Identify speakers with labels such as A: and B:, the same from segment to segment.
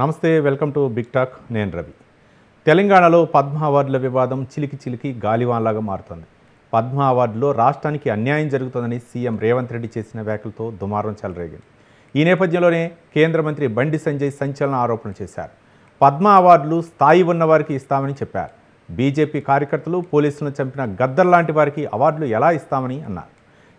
A: నమస్తే, welcome to big talk. నేను రవి. తెలంగాణలో పద్మ అవార్డుల వివాదం చిలికి గాలివాన్లాగా మారుతుంది. పద్మ అవార్డులో రాష్ట్రానికి అన్యాయం జరుగుతుందని సీఎం రేవంత్ రెడ్డి చేసిన వ్యాఖ్యలతో దుమారం చెలరేగింది. ఈ నేపథ్యంలోనే కేంద్ర మంత్రి బండి సంజయ్ సంచలన ఆరోపణ చేశారు. పద్మ అవార్డులు స్థాయి ఉన్న వారికి ఇస్తామని చెప్పారు. బీజేపీ కార్యకర్తలు పోలీసులను చంపిన గద్దర్ లాంటి వారికి అవార్డులు ఎలా ఇస్తామని అన్నారు.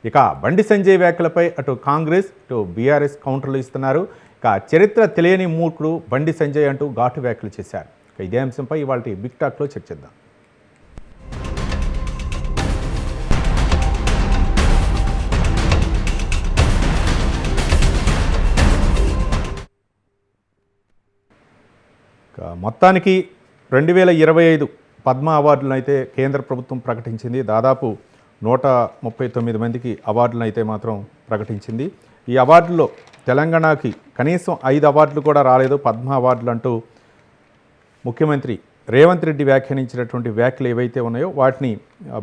A: ఇక బండి సంజయ్ వ్యాఖ్యలపై అటు కాంగ్రెస్ ఇటు బీఆర్ఎస్ కౌంటర్లు ఇస్తున్నారు. ఇక చరిత్ర తెలియని మూర్ఖుడు బండి సంజయ్ అంటూ ఘాటు వ్యాఖ్యలు చేశారు. ఇక ఇదే అంశంపై ఇవాళ బిగ్ టాక్లో చర్చిద్దాం. మొత్తానికి 2025 పద్మ అవార్డులను అయితే కేంద్ర ప్రభుత్వం ప్రకటించింది. దాదాపు 139 మందికి అవార్డులను అయితే మాత్రం ప్రకటించింది. ఈ అవార్డుల్లో తెలంగాణకి కనీసం 5 అవార్డులు కూడా రాలేదు. పద్మ అవార్డులు అంటూ ముఖ్యమంత్రి రేవంత్ రెడ్డి వ్యాఖ్యానించినటువంటి వ్యాఖ్యలు ఏవైతే ఉన్నాయో వాటిని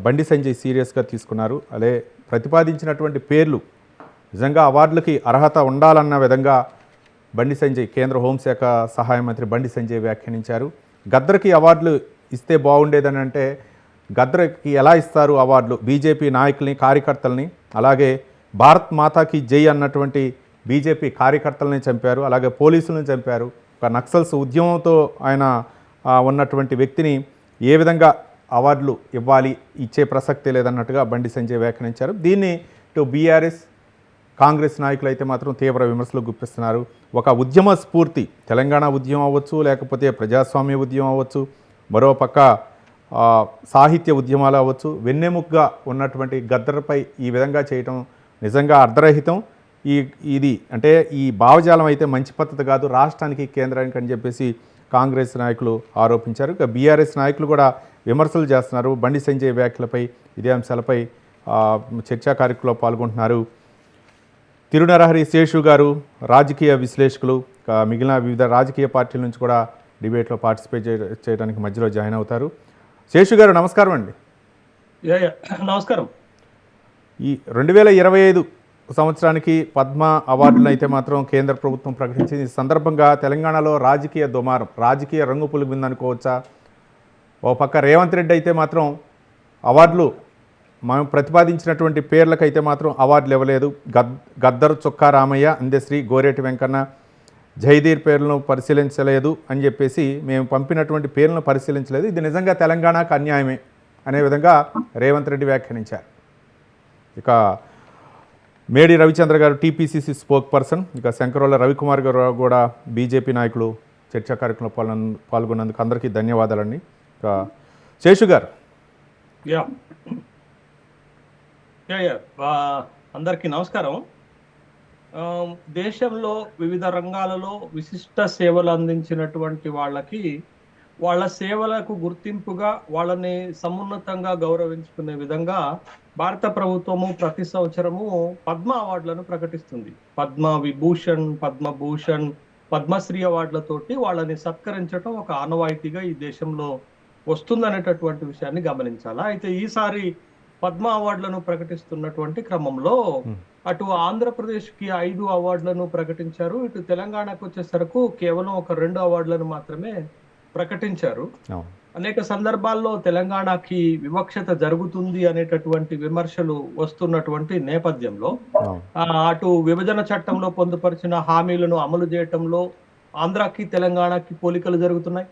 A: బండి సంజయ్ సీరియస్గా తీసుకున్నారు. అదే ప్రతిపాదించినటువంటి పేర్లు నిజంగా అవార్డులకి అర్హత ఉండాలన్న విధంగా బండి సంజయ్ కేంద్ర హోంశాఖ సహాయ మంత్రి బండి సంజయ్ వ్యాఖ్యానించారు. గద్దర్కి అవార్డులు ఇస్తే బాగుండేదని అంటే గద్దర్కి ఎలా ఇస్తారు అవార్డులు? బీజేపీ నాయకుల్ని కార్యకర్తల్ని, అలాగే భారత్ మాతాకి జై అన్నటువంటి బీజేపీ కార్యకర్తలని చంపారు, అలాగే పోలీసులను చంపారు. ఒక నక్సల్స్ ఉద్యమంతో ఆయన ఉన్నటువంటి వ్యక్తిని ఏ విధంగా అవార్డులు ఇవ్వాలి, ఇచ్చే ప్రసక్తే లేదన్నట్టుగా బండి సంజయ్ వ్యాఖ్యానించారు. దీన్ని ఇటు బీఆర్ఎస్ కాంగ్రెస్ నాయకులు అయితే మాత్రం తీవ్ర విమర్శలు గుప్పిస్తున్నారు. ఒక ఉద్యమ స్ఫూర్తి, తెలంగాణ ఉద్యమం అవ్వచ్చు, లేకపోతే ప్రజాస్వామ్య ఉద్యమం అవ్వచ్చు, మరోపక్క సాహిత్య ఉద్యమాలు అవ్వచ్చు, వెన్నెముకగా ఉన్నటువంటి గద్దర్పై ఈ విధంగా చేయటం నిజంగా అర్ధరహితం. ఇది అంటే ఈ భావజాలం అయితే మంచి పద్ధతి కాదు రాష్ట్రానికి, కేంద్రానికి అని చెప్పేసి కాంగ్రెస్ నాయకులు ఆరోపించారు. ఇక బీఆర్ఎస్ నాయకులు కూడా విమర్శలు చేస్తున్నారు. బండి సంజయ్ వ్యాఖ్యలపై, ఇదే అంశాలపై చర్చా కార్యక్రమంలో పాల్గొంటున్నారు తిరునరహరి శేషు గారు, రాజకీయ విశ్లేషకులు. మిగిలిన వివిధ రాజకీయ పార్టీల నుంచి కూడా డిబేట్లో పార్టిసిపేట్ చేయడానికి మధ్యలో జాయిన్ అవుతారు. శేషు గారు నమస్కారం అండి.
B: నమస్కారం.
A: ఈ 2025 సంవత్సరానికి పద్మ అవార్డులను అయితే మాత్రం కేంద్ర ప్రభుత్వం ప్రకటించింది. ఈ సందర్భంగా తెలంగాణలో రాజకీయ దుమారం, రాజకీయ రంగు పులిగిందనుకోవచ్చా? ఓ పక్క రేవంత్ రెడ్డి అయితే మాత్రం అవార్డులు మనం ప్రతిపాదించినటువంటి పేర్లకైతే మాత్రం అవార్డులు ఇవ్వలేదు. గద్దర్, చుక్కా రామయ్య, అందశ్రీ, గోరేటి వెంకన్న, జైదీర్ పేర్లను పరిశీలించలేదు అని చెప్పేసి, మేము పంపినటువంటి పేర్లను పరిశీలించలేదు, ఇది నిజంగా తెలంగాణకు అన్యాయమే అనే విధంగా రేవంత్ రెడ్డి వ్యాఖ్యానించారు. ఇక మేడి రవిచంద్ర గారు టీపీసీసీ స్పోక్ పర్సన్, ఇక శంకరోళ్ళ రవికుమార్ గారు కూడా బీజేపీ నాయకులు చర్చా కార్యక్రమంలో పాల్గొన్నందుకు అందరికీ ధన్యవాదాలండి. ఇక శేషు గారు.
B: అందరికీ నమస్కారం. దేశంలో వివిధ రంగాలలో విశిష్ట సేవలు అందించినటువంటి వాళ్ళకి వాళ్ళ సేవలకు గుర్తింపుగా వాళ్ళని సమున్నతంగా గౌరవించుకునే విధంగా భారత ప్రభుత్వము ప్రతి సంవత్సరము పద్మ అవార్డులను ప్రకటిస్తుంది. పద్మ విభూషణ్, పద్మభూషణ్, పద్మశ్రీ అవార్డులతోటి వాళ్ళని సత్కరించడం ఒక ఆనవాయితీగా ఈ దేశంలో వస్తుందనేటటువంటి విషయాన్ని గమనించాలా. అయితే ఈసారి పద్మ అవార్డులను ప్రకటిస్తున్నటువంటి క్రమంలో అటు ఆంధ్రప్రదేశ్కి 5 అవార్డులను ప్రకటించారు, ఇటు తెలంగాణకు వచ్చేసరికి కేవలం ఒక 2 అవార్డులను మాత్రమే ప్రకటించారు. అనేక సందర్భాల్లో తెలంగాణకి వివక్షత జరుగుతుంది అనేటటువంటి విమర్శలు వస్తున్నటువంటి నేపథ్యంలో అటు విభజన చట్టంలో పొందుపరిచిన హామీలను అమలు చేయటంలో ఆంధ్రాకి తెలంగాణకి పోలికలు జరుగుతున్నాయి.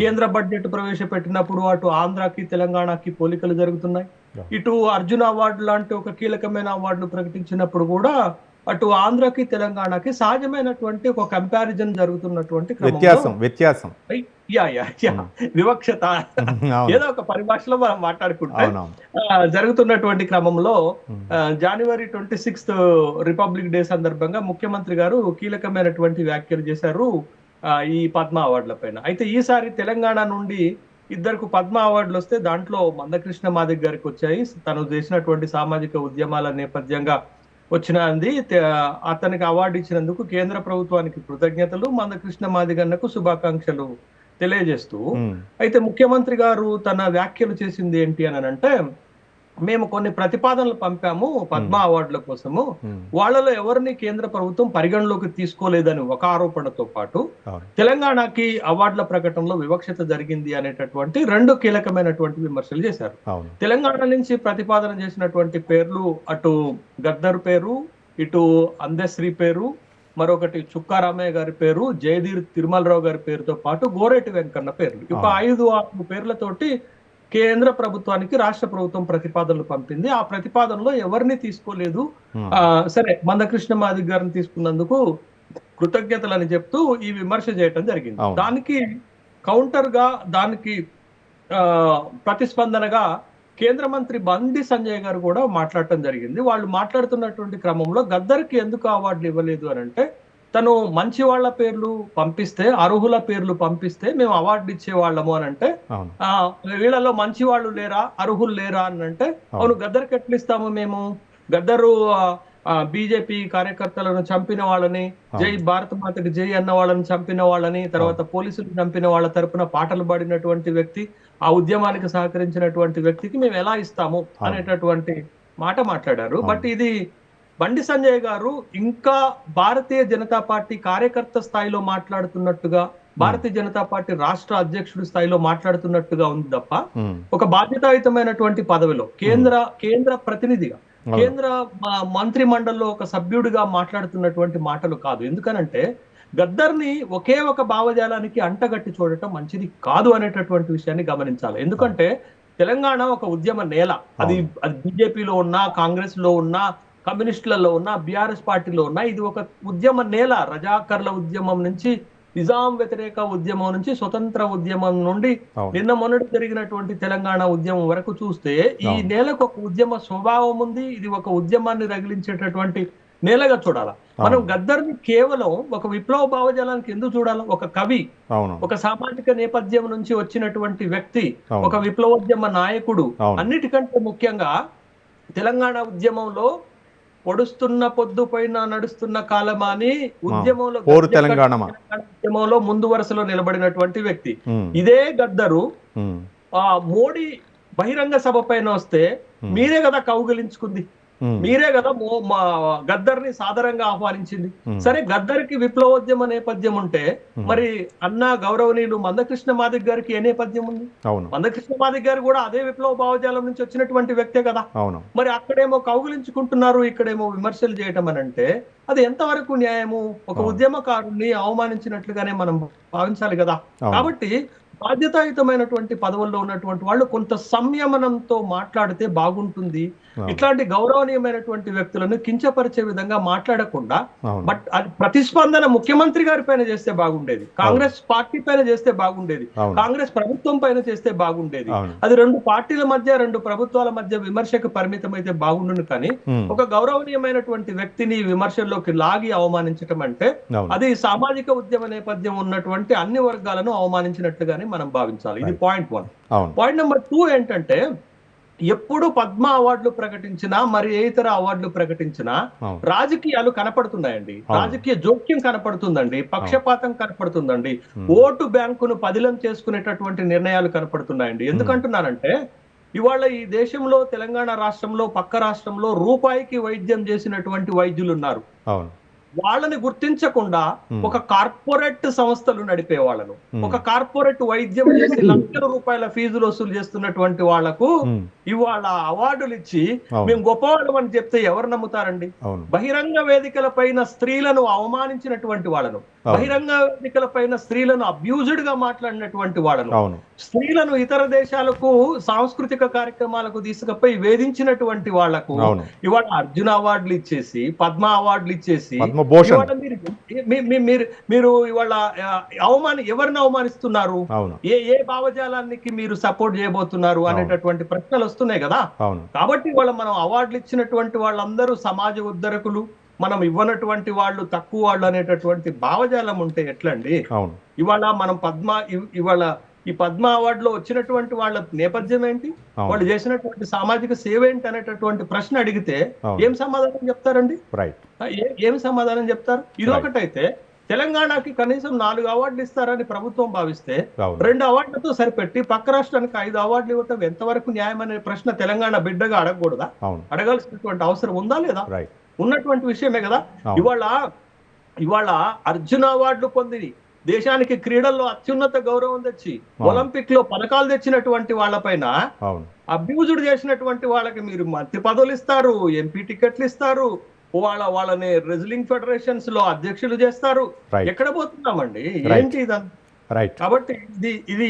B: కేంద్ర బడ్జెట్ ప్రవేశపెట్టినప్పుడు అటు ఆంధ్రాకి తెలంగాణకి పోలికలు జరుగుతున్నాయి. ఇటు అర్జున అవార్డు లాంటి ఒక కీలకమైన అవార్డును ప్రకటించినప్పుడు కూడా అటు ఆంధ్రాకి తెలంగాణకి సహజమైనటువంటి ఒక కంపారిజన్ జరుగుతున్నటువంటి
A: వ్యత్యాసం
B: వివక్షత ఏదో ఒక పరిభాషలో మనం మాట్లాడుకుంటే జరుగుతున్నటువంటి క్రమంలో జనవరి 26 రిపబ్లిక్ డే సందర్భంగా ముఖ్యమంత్రి గారు కీలకమైనటువంటి వ్యాఖ్యలు చేశారు ఈ పద్మ అవార్డుల పైన. అయితే ఈసారి తెలంగాణ నుండి 2 పద్మ అవార్డులు వస్తే దాంట్లో మందకృష్ణ మాదిగ గారికి వచ్చాయి. తను చేసినటువంటి సామాజిక ఉద్యమాల నేపథ్యంగా వచ్చినది. అతనికి అవార్డు ఇచ్చినందుకు కేంద్ర ప్రభుత్వానికి కృతజ్ఞతలు, మందకృష్ణ మాదిగన్నకు శుభాకాంక్షలు తెలియజేస్తూ, అయితే ముఖ్యమంత్రి గారు తన వ్యాఖ్యలు చేసింది ఏంటి అని అంటే, మేము కొన్ని ప్రతిపాదనలు పంపాము పద్మ అవార్డుల కోసము,
A: ఉమ్,
B: వాళ్ళలో ఎవరిని కేంద్ర ప్రభుత్వం పరిగణలోకి తీసుకోలేదని ఒక ఆరోపణతో పాటు
A: అవును
B: తెలంగాణకి అవార్డుల ప్రకటనలో వివక్షత జరిగింది అనేటటువంటి రెండు కీలకమైనటువంటి విమర్శలు చేశారు.
A: అవును
B: తెలంగాణ నుంచి ప్రతిపాదన చేసినటువంటి పేర్లు అటు గద్దర్ పేరు, ఇటు అందశ్రీ పేరు, మరొకటి చుక్కారామయ్య గారి పేరు, జయధీర్ తిరుమలరావు గారి పేరుతో పాటు గోరేటి వెంకన్న పేర్లు, ఇక 5-6 పేర్లతోటి కేంద్ర ప్రభుత్వానికి రాష్ట్ర ప్రభుత్వం ప్రతిపాదనలు పంపింది. ఆ ప్రతిపాదనలో ఎవరిని తీసుకోలేదు.
A: ఉమ్,
B: సరే, మందకృష్ణ మాదిగ గారిని తీసుకున్నందుకు కృతజ్ఞతలని చెప్తూ ఈ విమర్శ చేయటం జరిగింది.
A: అవును.
B: దానికి కౌంటర్ గా, దానికి ప్రతిస్పందనగా కేంద్ర మంత్రి బండి సంజయ్ గారు కూడా మాట్లాడటం జరిగింది. వాళ్ళు మాట్లాడుతున్నటువంటి క్రమంలో గద్దర్కి ఎందుకు అవార్డులు ఇవ్వలేదు అని అంటే, తను మంచి వాళ్ళ పేర్లు పంపిస్తే, అర్హుల పేర్లు పంపిస్తే మేము అవార్డు ఇచ్చేవాళ్ళము అని అంటే,
A: అవును
B: వీళ్ళలో మంచి వాళ్ళు లేరా, అర్హులు లేరా అని అంటే, అవును గద్దర్కి ఎట్లా ఇస్తాము మేము, గద్దరు బీజేపీ కార్యకర్తలను చంపిన వాళ్ళని, జై భారత మాతకి జై అన్న వాళ్ళని చంపిన వాళ్ళని, తర్వాత పోలీసులు చంపిన వాళ్ళ తరపున పాటలు పాడినటువంటి వ్యక్తి, ఆ ఉద్యమానికి సహకరించినటువంటి వ్యక్తికి మేము ఎలా ఇస్తాము అనేటటువంటి మాట మాట్లాడారు. బట్ ఇది బండి సంజయ్ గారు ఇంకా భారతీయ జనతా పార్టీ కార్యకర్త స్థాయిలో మాట్లాడుతున్నట్టుగా, భారతీయ జనతా పార్టీ రాష్ట్ర అధ్యక్షుడి స్థాయిలో మాట్లాడుతున్నట్టుగా ఉంది తప్ప,
A: ఉమ్,
B: ఒక బాధ్యతాయుతమైనటువంటి పదవిలో కేంద్ర ప్రతినిధిగా, కేంద్ర మంత్రి మండలిలో ఒక సభ్యుడిగా మాట్లాడుతున్నటువంటి మాటలు కాదు. ఎందుకనంటే గద్దర్ని ఒకే ఒక భావజాలానికి అంటగట్టి చూడటం మంచిది కాదు అనేటటువంటి విషయాన్ని గమనించాలి. ఎందుకంటే తెలంగాణ ఒక ఉద్యమ నేల. అది బీజేపీలో ఉన్నా, కాంగ్రెస్ లో ఉన్నా, కమ్యూనిస్టులలో ఉన్నా, బీఆర్ఎస్ పార్టీలో ఉన్నా, ఇది ఒక ఉద్యమ నేల. రజాకర్ల ఉద్యమం నుంచి, నిజాం వ్యతిరేక ఉద్యమం నుంచి, స్వతంత్ర ఉద్యమం నుండి నిన్న మొన్నటి జరిగినటువంటి తెలంగాణ ఉద్యమం వరకు చూస్తే ఈ నేలకు ఒక ఉద్యమ స్వభావం ఉంది. ఇది ఒక ఉద్యమాన్ని రగిలించేటటువంటి నేలగా చూడాలా. మనం గద్దర్ని కేవలం ఒక విప్లవ భావజాలానికి ఎందుకు చూడాలి? ఒక కవి, ఒక సామాజిక నేపథ్యం నుంచి వచ్చినటువంటి వ్యక్తి, ఒక విప్లవోద్యమ నాయకుడు, అన్నిటికంటే ముఖ్యంగా తెలంగాణ ఉద్యమంలో పొడుస్తున్న పొద్దు పైన నడుస్తున్న కాలమాని ఉద్యమంలో ముందు వరుసలో నిలబడినటువంటి వ్యక్తి. ఇదే గద్దరు మోడీ బహిరంగ సభ పైన వస్తే మీరే కదా కౌగిలించుకుంది, మీరే కదా గద్దర్ని సాదరంగా ఆహ్వానించింది. సరే, గద్దర్కి విప్లవోద్యమ నేపథ్యం ఉంటే మరి అన్న గౌరవనీయులు మందకృష్ణ మాదిగ గారికి ఏ నేపథ్యం ఉంది? మందకృష్ణ మాదిగ గారు కూడా అదే విప్లవ భావజాలం నుంచి వచ్చినటువంటి వ్యక్తే కదా. మరి అక్కడేమో కౌగులించుకుంటున్నారు, ఇక్కడేమో విమర్శలు చేయటం అని అంటే అది ఎంతవరకు న్యాయము? ఒక ఉద్యమకారుణ్ణి అవమానించినట్లుగానే మనం భావించాలి కదా. కాబట్టి బాధ్యతాయుతమైనటువంటి పదవుల్లో ఉన్నటువంటి వాళ్ళు కొంత సంయమనంతో మాట్లాడితే బాగుంటుంది. ఇట్లాంటి గౌరవనీయమైనటువంటి వ్యక్తులను కించపరిచే విధంగా మాట్లాడకుండా, బట్ అది ప్రతిస్పందన ముఖ్యమంత్రి గారి పైన చేస్తే బాగుండేది, కాంగ్రెస్ పార్టీ పైన చేస్తే బాగుండేది, కాంగ్రెస్ ప్రభుత్వం పైన చేస్తే బాగుండేది. అది రెండు పార్టీల మధ్య, రెండు ప్రభుత్వాల మధ్య విమర్శకు పరిమితం అయితే బాగుండును. కానీ ఒక గౌరవనీయమైనటువంటి వ్యక్తిని విమర్శల్లోకి లాగి అవమానించటం అంటే అది సామాజిక ఉద్యమ నేపథ్యం ఉన్నటువంటి అన్ని వర్గాలను అవమానించినట్లుగానే మనం భావించాలి. ఇది పాయింట్ 1. పాయింట్ నెంబర్ 2 ఏంటంటే, ఎప్పుడు పద్మ అవార్డులు ప్రకటించినా, మరి ఏ ఇతర అవార్డులు ప్రకటించినా రాజకీయాలు కనపడుతున్నాయండి, రాజకీయ జోక్యం కనపడుతుందండి, పక్షపాతం కనపడుతుందండి, ఓటు బ్యాంకును పదిలం చేసుకునేటటువంటి నిర్ణయాలు కనపడుతున్నాయండి. ఎందుకంటున్నానంటే, ఇవాళ ఈ దేశంలో, తెలంగాణ రాష్ట్రంలో, పక్క రాష్ట్రంలో రూపాయికి వైద్యం చేసినటువంటి వైద్యులు ఉన్నారు. వాళ్ళని గుర్తించకుండా ఒక కార్పొరేట్ సంస్థలు నడిపే వాళ్ళను, ఒక కార్పొరేట్ వైద్యం చేసి లక్షల రూపాయల ఫీజులు వసూలు చేస్తున్నటువంటి వాళ్లకు ఇవాళ అవార్డులు ఇచ్చి మేము గొప్పవాళ్ళం అని చెప్తే ఎవరు నమ్ముతారండి? బహిరంగ వేదికల పైన స్త్రీలను అవమానించినటువంటి వాళ్ళను, బహిరంగ వేదికల పైన స్త్రీలను అబ్యూజ్డ్ గా మాట్లాడినటువంటి వాళ్ళను, స్త్రీలను ఇతర దేశాలకు సాంస్కృతిక కార్యక్రమాలకు తీసుకుపోయి వేధించినటువంటి వాళ్లకు ఇవాళ అర్జున అవార్డులు ఇచ్చేసి, పద్మ అవార్డులు ఇచ్చేసి, మీరు ఇవాళ ఎవరిని అవమానిస్తున్నారు? ఏ భావజాలానికి మీరు సపోర్ట్ చేయబోతున్నారు అనేటటువంటి ప్రశ్నలు వస్తున్నాయి కదా. కాబట్టి ఇవాళ మనం అవార్డులు ఇచ్చినటువంటి వాళ్ళందరూ సమాజ ఉద్ధరకులు, మనం ఇవ్వనటువంటి వాళ్ళు తక్కువ వాళ్ళు అనేటటువంటి భావజాలం ఉంటే ఎట్లండి? ఇవాళ మనం ఇవాళ ఈ పద్మ అవార్డులో వచ్చినటువంటి వాళ్ళ నేపథ్యం ఏంటి, వాళ్ళు చేసినటువంటి సామాజిక సేవ ఏంటి అనేటటువంటి ప్రశ్న అడిగితే ఏం సమాధానం చెప్తారండి? ఏం సమాధానం చెప్తారు? ఇదొకటైతే తెలంగాణకి కనీసం 4 అవార్డులు ఇస్తారని ప్రభుత్వం భావిస్తే
A: అవును
B: 2 అవార్డులతో సరిపెట్టి పక్క రాష్ట్రానికి 5 అవార్డులు ఇవ్వటం ఎంతవరకు న్యాయం అనే ప్రశ్న తెలంగాణ బిడ్డగా అడగకూడదా?
A: అవును
B: అడగాల్సినటువంటి అవసరం ఉందా లేదా?
A: రైట్
B: ఉన్నటువంటి విషయమే కదా.
A: అవును
B: ఇవాళ ఇవాళ అర్జున అవార్డులు పొంది దేశానికి క్రీడల్లో అత్యున్నత గౌరవం తెచ్చి
A: అవును
B: ఒలింపిక్ లో పథకాలు తెచ్చినటువంటి వాళ్ళపైన
A: అవును
B: అబ్యూజుడ్ చేసినటువంటి వాళ్ళకి మీరు మంత్రి పదవులు ఇస్తారు, ఎంపీ టికెట్లు ఇస్తారు, వాళ్ళని రెజ్లింగ్ ఫెడరేషన్స్ లో అధ్యక్షులు చేస్తారు.
A: రైట్
B: ఎక్కడ పోతున్నామండి?
A: రైట్
B: ఏంటి ఇదంతా?
A: రైట్
B: కాబట్టి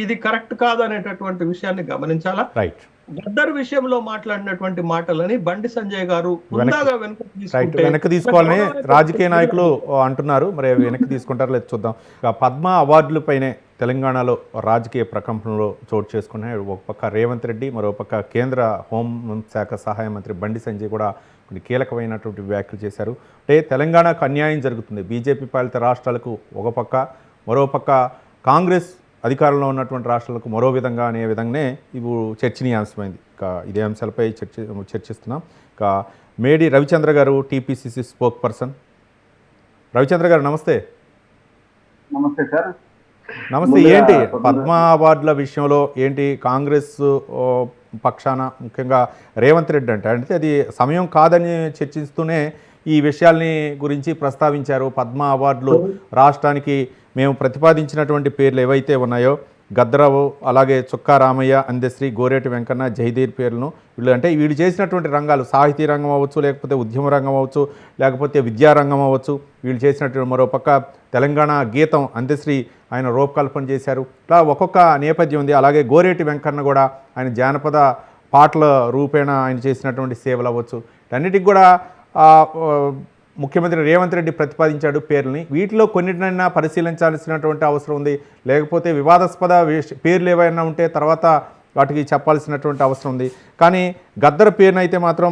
B: ఇది కరెక్ట్ కాదు అనేటటువంటి విషయాన్ని గమనించాలా.
A: రైట్
B: గద్దర్ విషయంలో మాట్లాడినటువంటి మాటలని బండి సంజయ్ గారు
A: వెనక్కి
B: హుందాగా వెనుక
A: రైట్
B: తీసుకుంటే
A: వెనక్కి తీసుకోవాలని రాజకీయ నాయకులు అంటున్నారు. మరి అవి వెనక్కి తీసుకుంటారో లేదు చూద్దాం. ఇక పద్మ అవార్డులపైనే తెలంగాణలో రాజకీయ ప్రకంపనలో చోటు చేసుకున్నాయి. ఒక పక్క రేవంత్ రెడ్డి, మరో పక్క కేంద్ర హోంశాఖ సహాయ మంత్రి బండి సంజయ్ కూడా కొన్ని కీలకమైనటువంటి వ్యాఖ్యలు చేశారు. అంటే తెలంగాణకు అన్యాయం జరుగుతుంది, బీజేపీ పాలిత రాష్ట్రాలకు ఒక పక్క, మరో పక్క కాంగ్రెస్ అధికారంలో ఉన్నటువంటి రాష్ట్రాలకు మరో విధంగా అనే విధంగానే ఇవి చర్చనీయాంశమైంది. ఇక ఇదే అంశాలపై చర్చిస్తున్నాం. ఇక మేడి రవిచంద్ర గారు టీపీసీసీ స్పోక్ పర్సన్. రవిచంద్ర గారు నమస్తే.
C: నమస్తే సార్.
A: నమస్తే. ఏంటి పద్మ అవార్డుల విషయంలో ఏంటి కాంగ్రెస్ పక్షాన ముఖ్యంగా రేవంత్ రెడ్డి అంటే అది సమయం కాదని చర్చిస్తూనే ఈ విషయాల్ని గురించి ప్రస్తావించారు. పద్మ అవార్డులు రాష్ట్రానికి మేము ప్రతిపాదించినటువంటి పేర్లు ఏవైతే ఉన్నాయో గద్దరావు, అలాగే చుక్కా రామయ్య, అందశ్రీ, గోరేటి వెంకన్న, జయదీర్ పేర్లను వీళ్ళు చేసినటువంటి రంగాలు సాహితీ రంగం అవ్వచ్చు, లేకపోతే ఉద్యమ రంగం అవ్వచ్చు, లేకపోతే విద్యారంగం అవ్వచ్చు, వీళ్ళు చేసినటువంటి మరోపక్క తెలంగాణ గీతం అందశ్రీ ఆయన రూపకల్పన చేశారు. ఇట్లా ఒక్కొక్క నేపథ్యం ఉంది. అలాగే గోరేటి వెంకన్న కూడా ఆయన జానపద పాటల రూపేణ ఆయన చేసినటువంటి సేవలు అవ్వచ్చు. అన్నిటికి కూడా ముఖ్యమంత్రి రేవంత్ రెడ్డి ప్రతిపాదించాడు పేర్లని. వీటిలో కొన్నిటినైనా పరిశీలించాల్సినటువంటి అవసరం ఉంది. లేకపోతే వివాదాస్పద పేర్లు ఏవైనా ఉంటే తర్వాత వాటికి చెప్పాల్సినటువంటి అవసరం ఉంది. కానీ గద్దర్ పేరునైతే మాత్రం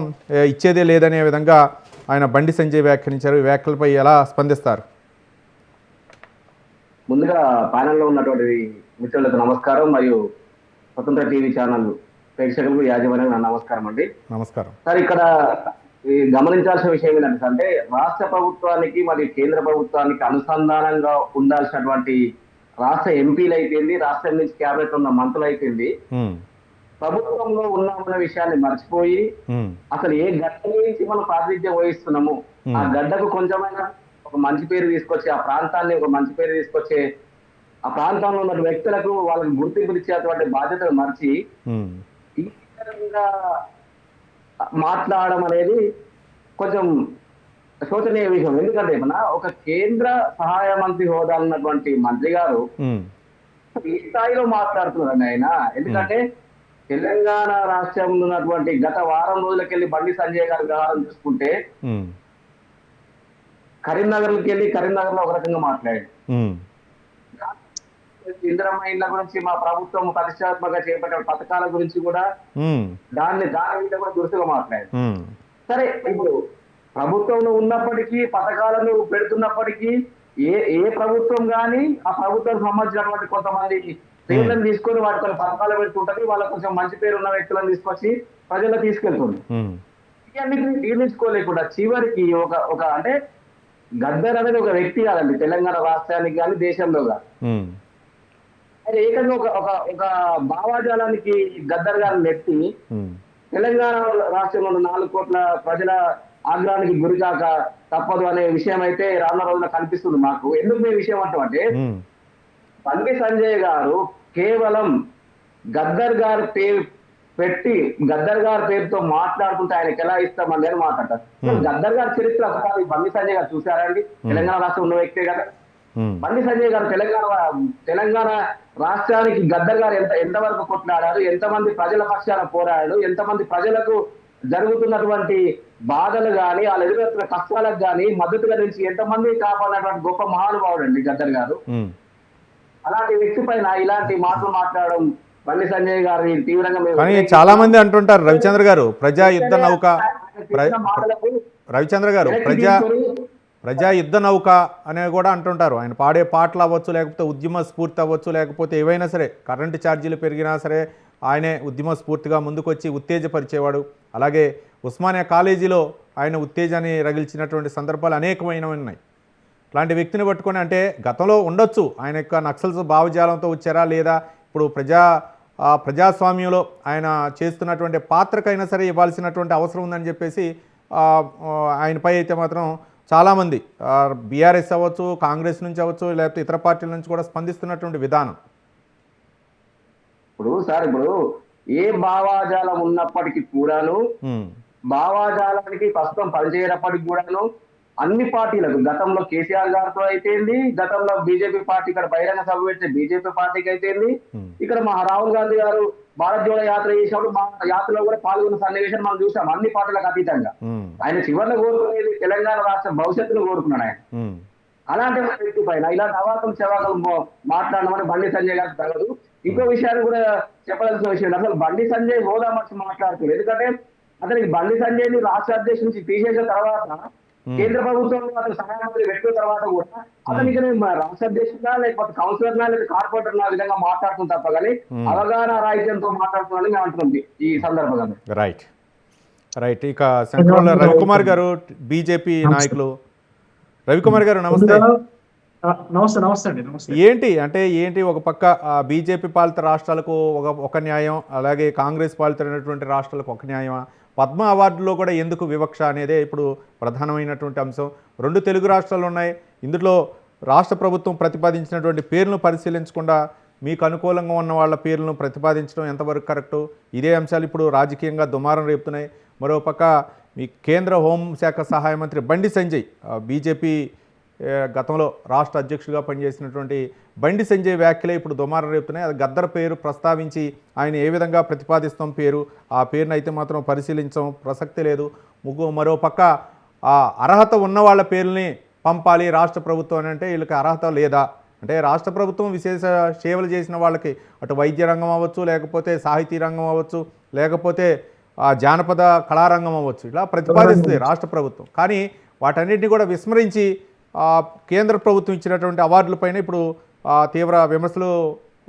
A: ఇచ్చేదే లేదనే విధంగా ఆయన బండి సంజయ్ వ్యాఖ్యానించారు. ఈ వ్యాఖ్యలపై ఎలా స్పందిస్తారు?
C: ముందుగా ప్యానెల్లో ఉన్నటువంటి మిత్రులకు నమస్కారం, మరియు స్వతంత్ర టీవీ ఛానల్ ప్రేక్షకులకు యాజమాన్యం నమస్కారం అండి.
A: నమస్కారం
C: సార్. ఇక్కడ గమనించాల్సిన విషయం ఏంటంటే రాష్ట్ర ప్రభుత్వానికి మరియు కేంద్ర ప్రభుత్వానికి అనుసంధానంగా ఉండాల్సినటువంటి రాష్ట్ర ఎంపీలు అయిపోయింది, రాష్ట్రం నుంచి క్యాబినెట్ ఉన్న మంత్రులు అయిపోయింది, ప్రభుత్వంలో ఉన్నామన్న విషయాన్ని మర్చిపోయి అసలు ఏ గడ్డ నుంచి మనం ప్రాతినిధ్యం వహిస్తున్నాము, ఆ గడ్డకు కొంచెమైనా ఒక మంచి పేరు తీసుకొచ్చి ఆ ప్రాంతాన్ని ఒక మంచి పేరు తీసుకొచ్చే ఆ ప్రాంతంలో ఉన్న వ్యక్తులకు వాళ్ళకి గుర్తింపు ఇచ్చేటువంటి బాధ్యతలు మర్చి ఈ విధంగా మాట్లాడడం అనేది కొంచెం శోచనీయ విషయం. ఎందుకంటే ఒక కేంద్ర సహాయ మంత్రి హోదా ఉన్నటువంటి మంత్రి గారు ఈ స్థాయిలో మాట్లాడుతున్నారండి ఆయన. ఎందుకంటే తెలంగాణ రాష్ట్రంలో ఉన్నటువంటి గత వారం రోజులకెళ్ళి బండి సంజయ్ గారి వ్యవహారం చూసుకుంటే కరీంనగర్కి వెళ్ళి కరీంనగర్ లో ఒక రకంగా మాట్లాడాడు. ఇందిరమ్మ ఇళ్ల గురించి మా ప్రభుత్వం ప్రతిష్టాత్మకంగా చేపట్టిన పథకాల గురించి కూడా దాని మీద కూడా దురుసుగా మాట్లాడారు. సరే, ఇప్పుడు ప్రభుత్వంలో ఉన్నప్పటికీ పథకాలను పెడుతున్నప్పటికీ ఏ ప్రభుత్వం కానీ ఆ ప్రభుత్వానికి సంబంధించినటువంటి కొంతమంది పేర్లను తీసుకొని వాటి కొన్ని పథకాలు పెడుతుంటది, వాళ్ళకి కొంచెం మంచి పేరు ఉన్న వ్యక్తులను తీసుకొచ్చి ప్రజల్లో తీసుకెళ్తుంది. ఇవన్నీ తీర్చుకోలేకుండా చివరికి ఒక అంటే గద్దర్ అనేది ఒక వ్యక్తి కాదండి, తెలంగాణ రాష్ట్రానికి కానీ దేశంలో కాదు. అది ఏకంగా ఒక భావాజాలానికి గద్దర్ గారిని నెట్టి తెలంగాణ రాష్ట్రంలో 4 కోట్ల ప్రజల ఆగ్రహానికి గురికాక తప్పదు అనే విషయం అయితే రానున్న రోజున కనిపిస్తుంది మాకు. ఎందుకు మేము విషయం అంటామంటే బండి సంజయ్ గారు కేవలం గద్దర్ గారి పేరు పెట్టి గద్దర్ గారి పేరుతో మాట్లాడుకుంటే ఆయనకి ఎలా ఇస్తామని నేను మాట్లాడతారు. గద్దర్ గారి చరిత్ర ఒకసారి బండి సంజయ్ గారు చూసారండి? తెలంగాణ రాష్ట్రం ఉన్న వ్యక్తే కదా బండి సంజయ్ గారు. తెలంగాణ రాష్ట్రానికి గద్దర్ గారు ఎంతవరకు కొట్లాడారు, ఎంతమంది ప్రజల పక్షాన పోరాడారు, ఎంతమంది ప్రజలకు జరుగుతున్నటువంటి బాధలు కానీ వాళ్ళ ఎదురవుతున్న కష్టాలకు కానీ మద్దతుగా నుంచి ఎంతమంది కాపాడినటువంటి గొప్ప మహానుభావుడు అండి గద్దర్ గారు. అలాంటి వ్యక్తి పైన ఇలాంటి మాటలు మాట్లాడడం బండి సంజయ్ గారి తీవ్రంగా
A: కానీ చాలా మంది అంటుంటారు రవిచంద్ర గారు ప్రజా యుద్ధ నౌక రవిచంద్ర గారు ప్రజా యుద్ధ నౌక అనేది కూడా అంటుంటారు. ఆయన పాడే పాటలు అవ్వచ్చు, లేకపోతే ఉద్యమ స్ఫూర్తి అవ్వచ్చు, లేకపోతే ఏవైనా సరే కరెంటు ఛార్జీలు పెరిగినా సరే ఆయనే ఉద్యమ స్ఫూర్తిగా ముందుకొచ్చి ఉత్తేజపరిచేవాడు. అలాగే ఉస్మానియా కాలేజీలో ఆయన ఉత్తేజాన్ని రగిల్చినటువంటి సందర్భాలు అనేకమైనవి ఉన్నాయి. ఇలాంటి వ్యక్తిని పట్టుకొని అంటే గతంలో ఉండొచ్చు ఆయన యొక్క నక్సల్స్ భావజాలంతో వచ్చారా లేదా ఇప్పుడు ప్రజాస్వామ్యంలో ఆయన చేస్తున్నటువంటి పాత్రకైనా సరే ఇవ్వాల్సినటువంటి అవసరం ఉందని చెప్పేసి ఆయనపై అయితే మాత్రం చాలామంది బీఆర్ఎస్ అవ్వచ్చు, కాంగ్రెస్ నుంచి అవ్వచ్చు, లేకపోతే ఇతర పార్టీల నుంచి కూడా స్పందిస్తున్నటువంటి విధానం.
C: ఇప్పుడు ఏ భావాజాలం ఉన్నప్పటికీ కూడాను, భావాజాలానికి ప్రస్తుతం పనిచేయనప్పటికీ కూడాను అన్ని పార్టీలకు, గతంలో కేసీఆర్ గారితో అయితేంది, గతంలో బీజేపీ పార్టీ ఇక్కడ బహిరంగ సభ పెట్టే బీజేపీ పార్టీకి అయితేంది, ఇక్కడ మా రాహుల్ గాంధీ గారు భారత్ జోడో యాత్ర చేసినప్పుడు మా యాత్రలో కూడా పాల్గొన్న సన్నివేశం మనం చూసాం. అన్ని పార్టీలకు అతీతంగా ఆయన చివరిలో కోరుకునేది తెలంగాణ రాష్ట్ర భవిష్యత్తును కోరుకున్నాడు ఆయన. అలాంటి వ్యక్తి పైన ఇలాంటి అవాకం చెవాకం మాట్లాడమని బండి సంజయ్ గారికి తగదు. ఇంకో విషయాన్ని కూడా చెప్పాల్సిన విషయం, అసలు బండి సంజయ్ హోదా మర్చి మాట్లాడుతుంది. ఎందుకంటే అతనికి బండి సంజయ్ ని రాష్ట్ర అధ్యక్షుడి నుంచి తీసేసిన తర్వాత, కేంద్ర ప్రభుత్వంలో అతను సహాయ మంత్రి పెట్టిన తర్వాత కూడా అతనికి రాష్ట్ర అధ్యక్షుడా లేకపోతే కౌన్సిలర్నా లేదా కార్పొరేటర్నా విధంగా మాట్లాడుతుంది తప్ప కానీ అవగాహన రాహిత్యంతో మాట్లాడుతున్నాడని మేము అంటుంది ఈ సందర్భంగా.
A: రైట్. ఇక సెంట్రల్ రవికుమార్ గారు, బీజేపీ నాయకులు. రవికుమార్ గారు నమస్తే.
D: నమస్తే.
A: ఏంటి ఒక పక్క బీజేపీ పాలిత రాష్ట్రాలకు ఒక న్యాయం, అలాగే కాంగ్రెస్ పాలితమైనటువంటి రాష్ట్రాలకు ఒక న్యాయమా? పద్మ అవార్డులో కూడా ఎందుకు వివక్ష అనేదే ఇప్పుడు ప్రధానమైనటువంటి అంశం. 2 తెలుగు రాష్ట్రాలు ఉన్నాయి. ఇందులో రాష్ట్ర ప్రభుత్వం ప్రతిపాదించినటువంటి పేర్లను పరిశీలించకుండా మీకు అనుకూలంగా ఉన్న వాళ్ళ పేర్లను ప్రతిపాదించడం ఎంతవరకు కరెక్టు? ఇదే అంశాలు ఇప్పుడు రాజకీయంగా దుమారం రేపుతున్నాయి. మరోపక్క మీ కేంద్ర హోంశాఖ సహాయ మంత్రి బండి సంజయ్, బీజేపీ గతంలో రాష్ట్ర అధ్యక్షుడిగా పనిచేసినటువంటి బండి సంజయ్ వ్యాఖ్యలే ఇప్పుడు దుమారం రేపుతున్నాయి. అది గద్దర్ పేరు ప్రస్తావించి ఆయన ఏ విధంగా ప్రతిపాదిస్తాం పేరు, ఆ పేరును అయితే మాత్రం పరిశీలించడం ప్రసక్తి లేదు. మరోపక్క అర్హత ఉన్న వాళ్ళ పేర్లని పంపాలి రాష్ట్ర ప్రభుత్వం అంటే వీళ్ళకి అర్హత లేదా అంటే రాష్ట్ర ప్రభుత్వం విశేష సేవలు చేసిన వాళ్ళకి అటు వైద్య రంగం అవ్వచ్చు, లేకపోతే సాహితీ రంగం అవ్వచ్చు, లేకపోతే జానపద కళారంగం అవ్వచ్చు, ఇలా ప్రతిపాదిస్తుంది రాష్ట్ర ప్రభుత్వం. కానీ వాటన్నిటిని కూడా విస్మరించి కేంద్ర ప్రభుత్వం ఇచ్చినటువంటి అవార్డులపైన ఇప్పుడు తీవ్ర విమర్శలు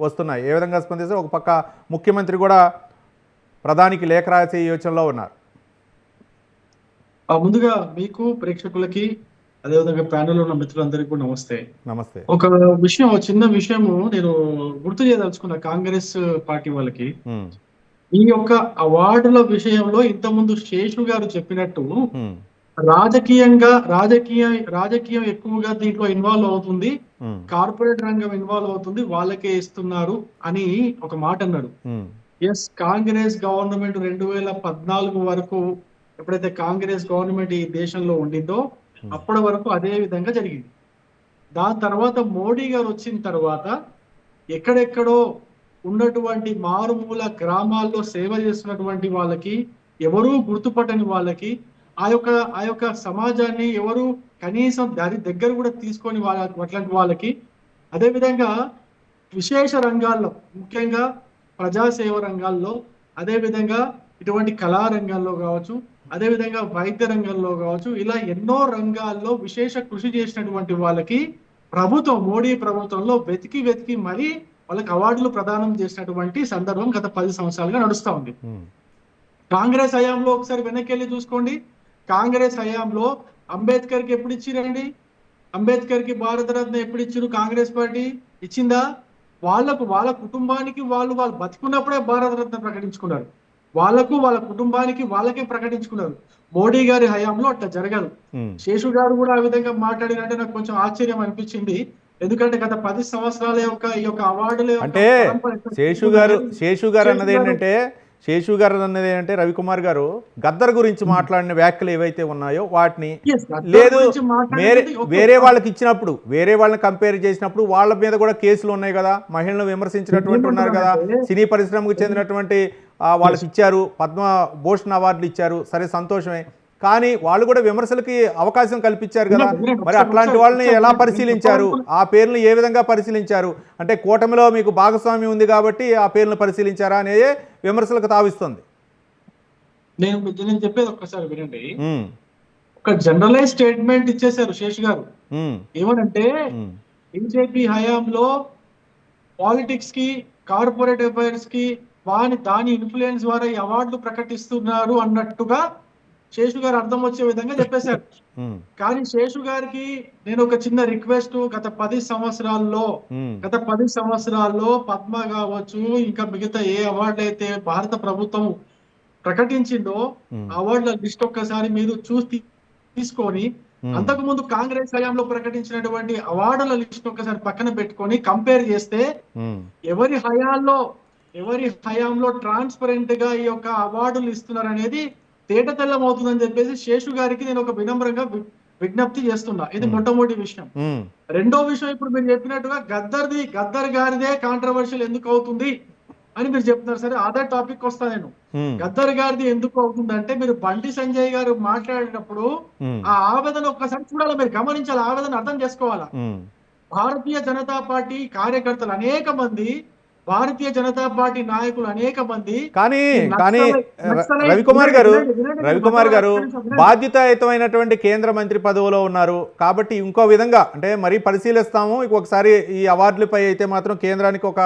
A: వస్తున్నాయి. ఏ విధంగా స్పందిస్తే ఒక పక్క ముఖ్యమంత్రి కూడా ప్రధానికి లేఖ రాసే యోచనలో ఉన్నారు.
D: ముందుగా మీకు, ప్రేక్షకులకి, అదేవిధంగా ప్యానెల్లో ఉన్న మిత్రులందరికీ కూడా నమస్తే. ఒక చిన్న విషయము నేను గుర్తు చేయదలుచుకున్న కాంగ్రెస్ పార్టీ వాళ్ళకి. ఈ యొక్క అవార్డుల విషయంలో ఇంతకుముందు శేషు గారు చెప్పినట్టు రాజకీయం ఎక్కువగా దీంట్లో ఇన్వాల్వ్ అవుతుంది, కార్పొరేట్ రంగం ఇన్వాల్వ్ అవుతుంది, వాళ్ళకే ఇస్తున్నారు అని ఒక మాట అన్నాడు. ఎస్, కాంగ్రెస్ గవర్నమెంట్ 2014 వరకు ఎప్పుడైతే కాంగ్రెస్ గవర్నమెంట్ ఈ దేశంలో ఉండిందో అప్పటి వరకు అదే విధంగా జరిగింది. దాని తర్వాత మోడీ గారు వచ్చిన తర్వాత ఎక్కడెక్కడో ఉన్నటువంటి మారుమూల గ్రామాల్లో సేవ చేస్తున్నటువంటి వాళ్ళకి, ఎవరూ గుర్తుపట్టని వాళ్ళకి, ఆ యొక్క సమాజాన్ని ఎవరు కనీసం దాని దగ్గర కూడా తీసుకొని అట్లాంటి వాళ్ళకి, అదేవిధంగా విశేష రంగాల్లో, ముఖ్యంగా ప్రజాసేవ రంగాల్లో, అదేవిధంగా ఇటువంటి కళారంగాల్లో కావచ్చు, అదేవిధంగా వైద్య రంగంలో కావచ్చు, ఇలా ఎన్నో రంగాల్లో విశేష కృషి చేసినటువంటి వాళ్ళకి మోడీ ప్రభుత్వంలో వెతికి మరీ వాళ్ళకి అవార్డులు ప్రదానం చేసినటువంటి సందర్భం గత 10 సంవత్సరాలుగా నడుస్తూ ఉంది. కాంగ్రెస్ హయాంలో ఒకసారి వెనక్కి వెళ్ళి చూసుకోండి. కాంగ్రెస్ హయాంలో అంబేద్కర్ కి ఎప్పుడు ఇచ్చిరండి? అంబేద్కర్ కి భారతరత్న ఎప్పుడు ఇచ్చారు? కాంగ్రెస్ పార్టీ ఇచ్చిందా? వాళ్ళ కుటుంబానికి వాళ్ళు బతికున్నప్పుడే భారతరత్న ప్రకటించుకున్నారు. వాళ్ళ కుటుంబానికి వాళ్ళకే ప్రకటించుకున్నారు. మోడీ గారి హయాంలో అట్లా జరగదు. శేషు గారు కూడా ఆ విధంగా మాట్లాడినంటే నాకు కొంచెం ఆశ్చర్యం అనిపించింది. ఎందుకంటే గత 10 సంవత్సరాల ఈ యొక్క అవార్డులు
A: అంటే శేషు గారు అన్నది ఏంటంటే రవికుమార్ గారు గద్దర్ గురించి మాట్లాడిన వ్యాఖ్యలు ఏవైతే ఉన్నాయో వాటిని లేదు వేరే వాళ్ళకి ఇచ్చినప్పుడు, వేరే వాళ్ళని కంపేర్ చేసినప్పుడు వాళ్ళ మీద కూడా కేసులు ఉన్నాయి కదా, మహిళలను విమర్శించినటువంటి ఉన్నారు కదా, సినీ పరిశ్రమకు చెందినటువంటి వాళ్ళకి ఇచ్చారు, పద్మభూషణ్ అవార్డులు ఇచ్చారు, సరే సంతోషమే. కానీ వాళ్ళు కూడా విమర్శలకి అవకాశం కల్పించారు కదా. మరి అట్లాంటి వాళ్ళని ఎలా పరిశీలించారు? ఆ పేర్లను ఏ విధంగా పరిశీలించారు? అంటే కూటమిలో మీకు భాగస్వామ్యం ఉంది కాబట్టి ఆ పేర్లను పరిశీలించారా అనేది విమర్శలకు తావిస్తుంది.
D: నేను చెప్పేది ఒక్కసారి వినండి. ఒక జనరలైజ్ స్టేట్మెంట్ ఇచ్చేశారు శేష్ గారు. ఏమనంటే బీజేపీ హయాంలో పాలిటిక్స్ కి, కార్పొరేట్ అఫైర్స్ కి దాని ఇన్ఫ్లుయెన్స్ ద్వారా ఈ అవార్డులు ప్రకటిస్తున్నారు అన్నట్టుగా శేషు గారు అర్థం వచ్చే విధంగా చెప్పేశారు. కానీ శేషు గారికి నేను ఒక చిన్న రిక్వెస్ట్, గత 10 సంవత్సరాల్లో పద్మ కావచ్చు, ఇంకా మిగతా ఏ అవార్డులు అయితే భారత ప్రభుత్వం ప్రకటించిందో అవార్డుల లిస్ట్ ఒక్కసారి మీరు తీసుకొని అంతకు ముందు కాంగ్రెస్ హయాంలో ప్రకటించినటువంటి అవార్డుల లిస్ట్ ఒక్కసారి పక్కన పెట్టుకొని కంపేర్ చేస్తే ఎవరి హయాంలో ట్రాన్స్పరెంట్ గా ఈ యొక్క అవార్డులు ఇస్తున్నారు అనేది తేటతెల్లం అవుతుందని చెప్పేసి శేషు గారికి నేను ఒక వినమ్రంగా విజ్ఞప్తి చేస్తున్నా. ఇది మొట్టమొదటి విషయం. రెండో విషయం, ఇప్పుడు మీరు చెప్పినట్టుగా గద్దర్ గారిదే కాంట్రవర్షియల్ ఎందుకు అవుతుంది అని మీరు చెప్తున్నారు. సరే, అదే టాపిక్ వస్తా నేను. గద్దర్ గారిది ఎందుకు అవుతుందంటే, మీరు బండి సంజయ్ గారు మాట్లాడినప్పుడు ఆ ఆవేదన ఒక్కసారి చూడాలి, మీరు గమనించాలి, ఆవేదన అర్థం చేసుకోవాలా. భారతీయ జనతా పార్టీ కార్యకర్తలు అనేక మంది, భారతీయ జనతా పార్టీ నాయకులు అనేక మంది,
A: కానీ రవికుమార్ గారు బాధ్యతాయుతమైనటువంటి కేంద్ర మంత్రి పదవిలో ఉన్నారు కాబట్టి ఇంకో విధంగా అంటే మరీ పరిశీలిస్తాము. ఒకసారి ఈ అవార్డులపై అయితే మాత్రం కేంద్రానికి ఒక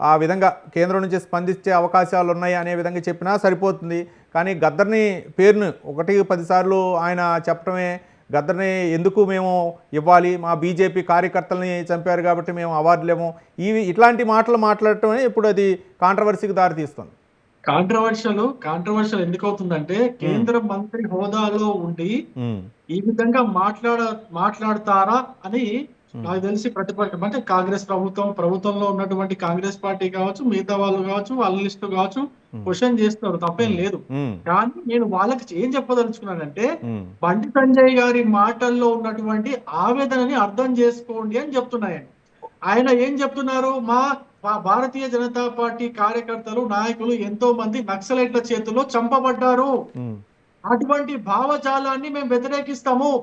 A: ఆ విధంగా కేంద్రం నుంచి స్పందించే అవకాశాలు ఉన్నాయి అనే విధంగా చెప్పినా సరిపోతుంది. కానీ గద్దర్ని పేరును 1-10 సార్లు ఆయన చెప్పడమే, గద్దర్ని ఎందుకు మేము ఇవ్వాలి, మా బీజేపీ కార్యకర్తల్ని చంపారు కాబట్టి మేము అవార్డులేమో, ఇట్లాంటి మాటలు మాట్లాడటమే ఇప్పుడు అది కాంట్రవర్సీకి దారితీస్తుంది.
D: కాంట్రవర్షియల్ ఎందుకు అవుతుందంటే, కేంద్ర మంత్రి హోదాలో ఉండి ఈ విధంగా మాట్లాడతారా అని నాకు తెలిసి ప్రతిపక్షం అంటే కాంగ్రెస్ ప్రభుత్వంలో ఉన్నటువంటి కాంగ్రెస్ పార్టీ కావచ్చు, మిగతా వాళ్ళు కావచ్చు, వాళ్ళ లిస్ట్ కావచ్చు, క్వశ్చన్ చేస్తున్నారు, తప్పేం లేదు. కానీ నేను వాళ్ళకి ఏం చెప్పదలుచుకున్నానంటే, బండి సంజయ్ గారి మాటల్లో ఉన్నటువంటి ఆవేదనని అర్థం చేసుకోండి అని చెప్తున్నాయని. ఆయన ఏం చెప్తున్నారు, మా భారతీయ జనతా పార్టీ కార్యకర్తలు, నాయకులు ఎంతో మంది నక్సలైట్ల చేతుల్లో చంపబడ్డారు, అటువంటి భావజాలాన్ని మేము వ్యతిరేకిస్తాము,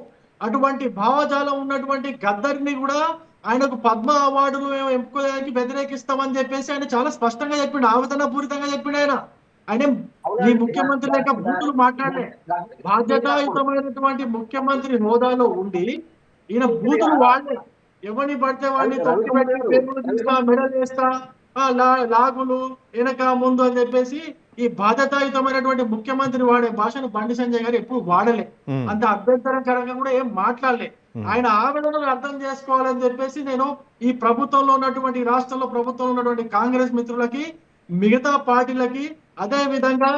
D: అటువంటి భావజాలం ఉన్నటువంటి గద్దర్ని కూడా ఆయనకు పద్మ అవార్డులు ఎంపుకోవడానికి వ్యతిరేకిస్తామని చెప్పేసి ఆయన చాలా స్పష్టంగా చెప్పిండు, ఆవేదన పూరితంగా చెప్పిండు. ఆయన ఈ ముఖ్యమంత్రి లేక బూతులు మాట్లాడే బాధ్యతాయుతమైనటువంటి ముఖ్యమంత్రి హోదాలో ఉండి ఈయన బూతులు వాడే, ఎవరిని పడితే వాడిని తొక్కి పెట్టి పేర్లు తీస్తా, మెడల్ వేస్తా, లాగులు వెనక ముందు అని చెప్పేసి ఈ బాధ్యతాయుతమైనటువంటి ముఖ్యమంత్రి వాడే భాషను బండి సంజయ్ గారు ఎప్పుడు వాడలే, అంత అభ్యంతరకరంగా కూడా ఏం మాట్లాడలే. ఆయన ఆవేదనలు అర్థం చేసుకోవాలని చెప్పేసి నేను ఈ ప్రభుత్వంలో ఉన్నటువంటి, రాష్ట్రంలో ప్రభుత్వంలో ఉన్నటువంటి కాంగ్రెస్ మిత్రులకి, మిగతా పార్టీలకి, అదే విధంగా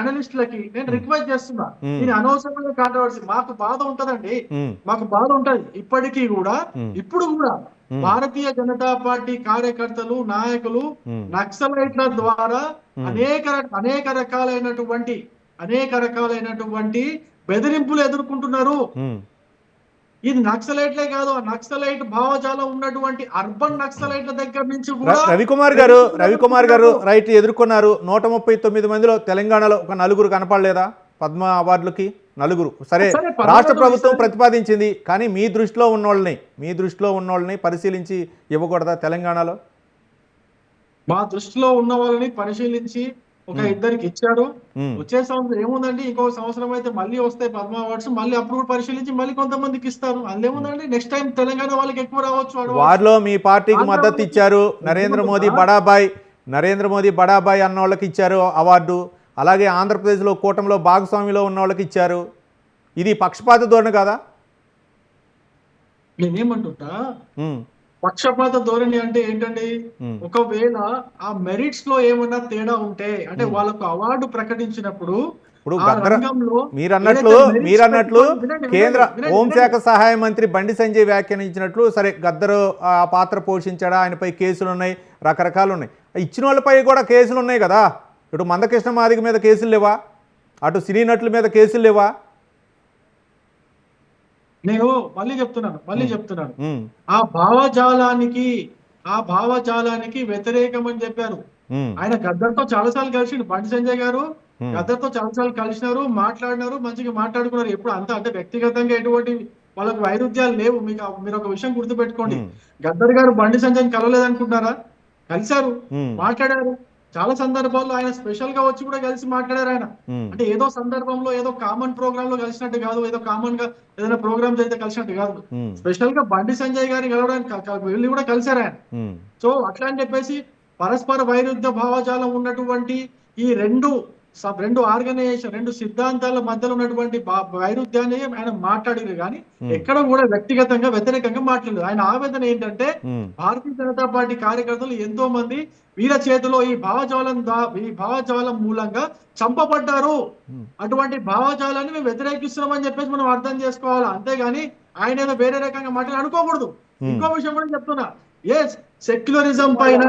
D: అనలిస్టులకి నేను రిక్వెస్ట్ చేస్తున్నా. ఇది అనవసరమైన కాంట్రవర్సీ. మాకు బాధ ఉంటదండి, మాకు బాధ ఉంటది. ఇప్పటికీ కూడా, ఇప్పుడు కూడా భారతీయ జనతా పార్టీ కార్యకర్తలు, నాయకులు నక్సలైట్ల ద్వారా అనేక రకాలైనటువంటి బెదిరింపులు ఎదుర్కొంటున్నారు. ఇది నక్సలైట్లే కాదు, ఆ నక్సలైట్ భావజాలం ఉన్నటువంటి అర్బన్ నక్సలైట్ల దగ్గర నుంచి కూడా
A: రవికుమార్ గారు రైట్ ఎదుర్కొన్నారు. 139 మందిలో తెలంగాణలో ఒక 4 కనపడలేదా పద్మ అవార్డులకి? 4. సరే, రాష్ట్ర ప్రభుత్వం ప్రతిపాదించింది, కానీ మీ దృష్టిలో ఉన్నోళ్ళని పరిశీలించి ఇవ్వకూడదా తెలంగాణలో?
D: మా దృష్టిలో ఉన్న వాళ్ళని పరిశీలించి ఒక 2కి ఇచ్చారు. వచ్చే సంవత్సరం ఏముందండి, ఇంకో సంవత్సరం అయితే మళ్ళీ వస్తాయి పద్మ అవార్డ్స్, మళ్ళీ అప్పుడు పరిశీలించి మళ్ళీ కొంతమందికి ఇస్తారు. అందులో నెక్స్ట్ టైం తెలంగాణ వాళ్ళకి ఎక్కువ రావచ్చు.
A: వారిలో మీ పార్టీకి మద్దతు ఇచ్చారు, నరేంద్ర మోదీ బడాబాయ్ అన్న వాళ్ళకి ఇచ్చారు అవార్డు. అలాగే ఆంధ్రప్రదేశ్లో కూటమిలో భాగస్వామిలో ఉన్న వాళ్ళకి ఇచ్చారు. ఇది పక్షపాత ధోరణి కాదా?
D: నేనేమంటుంటా, పక్షపాత ధోరణి అంటే ఏంటండి, ఒకవేళ ఆ మెరిట్స్ లో ఏమన్నా తేడా ఉంటే, అంటే వాళ్ళకు అవార్డు ప్రకటించినప్పుడు
A: ఇప్పుడు మీరన్నట్లు కేంద్ర హోంశాఖ సహాయ మంత్రి బండి సంజయ్ వ్యాఖ్యానించినట్లు, సరే గద్దరు ఆ పాత్ర పోషించాడా, ఆయనపై కేసులు ఉన్నాయి, రకరకాలు ఉన్నాయి. ఇచ్చిన వాళ్ళపై కూడా కేసులు ఉన్నాయి కదా. ఇటు మందకృష్ణ మాదిగ మీద కేసులు లేవా, అటు సినీ నటుల మీద కేసులు లేవా?
D: నేను మళ్ళీ చెప్తున్నాను ఆ భావజాలానికి వ్యతిరేకం అని చెప్పారు. ఆయన గద్దర్తో చాలాసార్లు కలిసి, బండి సంజయ్ గారు గద్దర్తో చాలాసార్లు కలిసినారు, మాట్లాడినారు, మంచిగా మాట్లాడుకున్నారు. ఎప్పుడు అంతా అంటే వ్యక్తిగతంగా ఎటువంటి వాళ్ళకు వైరుధ్యాలు లేవు. మీరు ఒక విషయం గుర్తుపెట్టుకోండి, గద్దర్ గారు బండి సంజయ్ కలవలేదనుకుంటున్నారా? కలిశారు, మాట్లాడారు. చాలా సందర్భాల్లో ఆయన స్పెషల్ గా వచ్చి కూడా కలిసి మాట్లాడారు. ఆయన అంటే ఏదో సందర్భంలో ఏదో కామన్ ప్రోగ్రామ్ లో కలిసినట్టు కాదు, ఏదో కామన్ గా ఏదైనా ప్రోగ్రామ్ జరిగితే కలిసినట్టు కాదు, స్పెషల్ గా బండి సంజయ్ గారిని కలవడానికి వెళ్ళి కూడా కలిశారు ఆయన. సో అట్లా అని చెప్పేసి పరస్పర వైరుధ్య భావజాలం ఉన్నటువంటి ఈ రెండు రెండు ఆర్గనైజేషన్, రెండు సిద్ధాంతాల మధ్యలో ఉన్నటువంటి వైరుధ్యాన్ని ఆయన మాట్లాడారు కానీ ఎక్కడ కూడా వ్యక్తిగతంగా వ్యతిరేకంగా మాట్లాడలేదు. ఆయన ఆవేదన ఏంటంటే భారతీయ జనతా పార్టీ కార్యకర్తలు ఎంతో మంది వీళ్ళ చేతిలో ఈ భావజాలం మూలంగా చంపబడ్డారు. అటువంటి భావజాలాన్ని మేము వ్యతిరేకిస్తున్నామని చెప్పేసి మనం అర్థం చేసుకోవాలి. అంతేగాని ఆయన ఏదో వేరే రకంగా మాటలు అనుకోకూడదు. ఇంకో విషయం కూడా చెప్తున్నా, సెక్యులరిజం పైన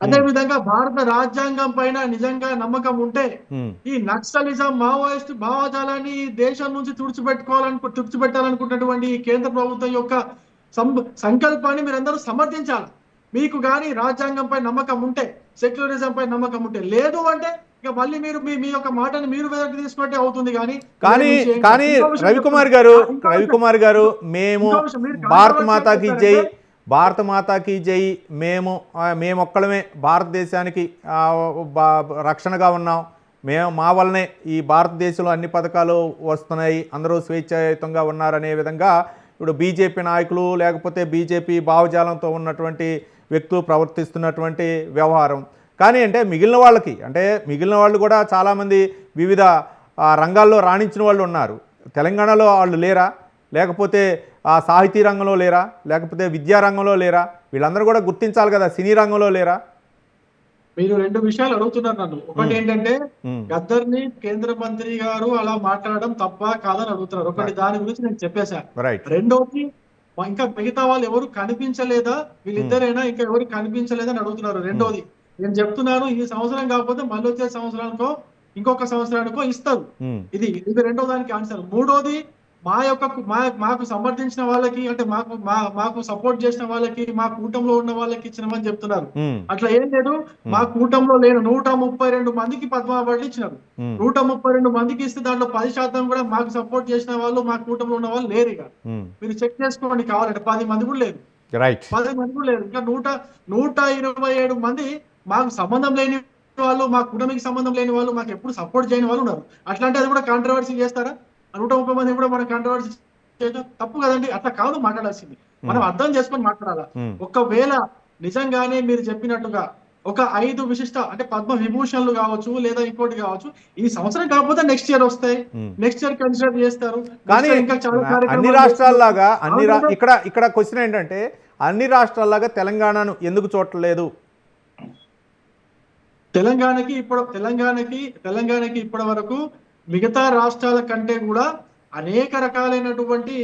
D: అదే విధంగా భారత రాజ్యాంగం పైన నిజంగా నమ్మకం ఉంటే ఈ నక్సలిజం, మావోయిస్ట్ భావజాలాన్ని దేశం నుంచి తుడిచిపెట్టాలనుకున్నటువంటి కేంద్ర ప్రభుత్వం యొక్క సంకల్పాన్ని మీరందరూ సమర్థించాలి. మీకు కానీ రాజ్యాంగం పై నమ్మకం ఉంటే, సెక్యులరిజం పై నమ్మకం ఉంటే, లేదు అంటే ఇక మళ్ళీ మీరు మీ యొక్క మాటని మీరు వెనక్కి తీసుకుంటే అవుతుంది.
A: కానీ రవికుమార్ గారు మేము భారత మాతాకి జై, భారత మాతాకి జై, మేమొక్కడమే భారతదేశానికి రక్షణగా ఉన్నాం, మా వల్లనే ఈ భారతదేశంలో అన్ని పథకాలు వస్తున్నాయి, అందరూ స్వేచ్ఛాయుతంగా ఉన్నారనే విధంగా ఇప్పుడు బీజేపీ నాయకులు లేకపోతే బీజేపీ భావజాలంతో ఉన్నటువంటి వ్యక్తులు ప్రవర్తిస్తున్నటువంటి వ్యవహారం. కానీ అంటే మిగిలిన వాళ్ళు కూడా చాలామంది వివిధ రంగాల్లో రాణించిన వాళ్ళు ఉన్నారు. తెలంగాణలో వాళ్ళు లేరా? లేకపోతే ఆ సాహితీ రంగంలో లేరా? లేకపోతే విద్యా రంగంలో లేరా? వీళ్ళందరూ కూడా గుర్తించాలి కదా, సినీ రంగంలో లేరా?
D: మీరు రెండు విషయాలు అడుగుతున్నారు నన్ను. ఒకటి ఏంటంటే గద్దర్ని కేంద్ర మంత్రి గారు అలా మాట్లాడడం తప్ప కాదని అడుగుతున్నారు. ఒకటి దాని గురించి నేను చెప్పేశాను. రెండోది ఇంకా మిగతా వాళ్ళు ఎవరు కనిపించలేదా, వీళ్ళిద్దరైనా ఇంకా ఎవరు కనిపించలేదా అని అడుగుతున్నారు. రెండోది నేను చెప్తున్నాను, ఈ సంవత్సరం కాకపోతే మళ్ళీ వచ్చే సంవత్సరానికో ఇంకొక సంవత్సరానికో ఇస్తారు. ఇది రెండో దానికి ఆన్సర్. మూడోది మాకు సమర్థించిన వాళ్ళకి, అంటే మాకు సపోర్ట్ చేసిన వాళ్ళకి, మా కూటంలో ఉన్న వాళ్ళకి ఇచ్చినామని చెప్తున్నారు. అట్లా ఏం లేదు. మా కూటంలో లేని 132 మందికి పద్మ అవార్డులు ఇచ్చినారు. 132 మందికి ఇస్తే దాంట్లో 10% కూడా మాకు సపోర్ట్ చేసిన వాళ్ళు, మా కూటంలో ఉన్న వాళ్ళు లేరు. ఇక మీరు చెక్ చేసుకోండి, కావాలంటే 10 మంది కూడా లేదు, 10 మంది కూడా లేరు. ఇంకా 127 మంది మాకు సంబంధం లేని వాళ్ళు, మా కుటుంబానికి సంబంధం లేని వాళ్ళు, మాకు ఎప్పుడు సపోర్ట్ చేయని వాళ్ళు ఉన్నారు. అట్లాంటి అది కూడా కాంట్రవర్సీ చేస్తారా? 130 మంది కూడా మనం కాంట్రవర్సీ చేయడం తప్పు కదండి. అట్లా కాదు మాట్లాడాల్సింది, మనం అర్థం చేసుకొని మాట్లాడాలా. ఒకవేళ నిజంగానే మీరు చెప్పినట్టుగా ఒక 5 విశిష్ట, అంటే పద్మ విభూషణలు కావచ్చు లేదా ఇంకోటి కావచ్చు, ఈ సంవత్సరం కాకపోతే నెక్స్ట్ ఇయర్ వస్తాయి, నెక్స్ట్ ఇయర్ కన్సిడర్ చేస్తారు.
A: కానీ అన్ని రాష్ట్రాల్లాగా ఇక్కడ క్వశ్చన్ ఏంటంటే, అన్ని రాష్ట్రాల్లాగా తెలంగాణను ఎందుకు చూడలేదు?
D: తెలంగాణకి ఇప్పటి వరకు మిగతా రాష్ట్రాల కంటే కూడా అనేక రకాలైనటువంటి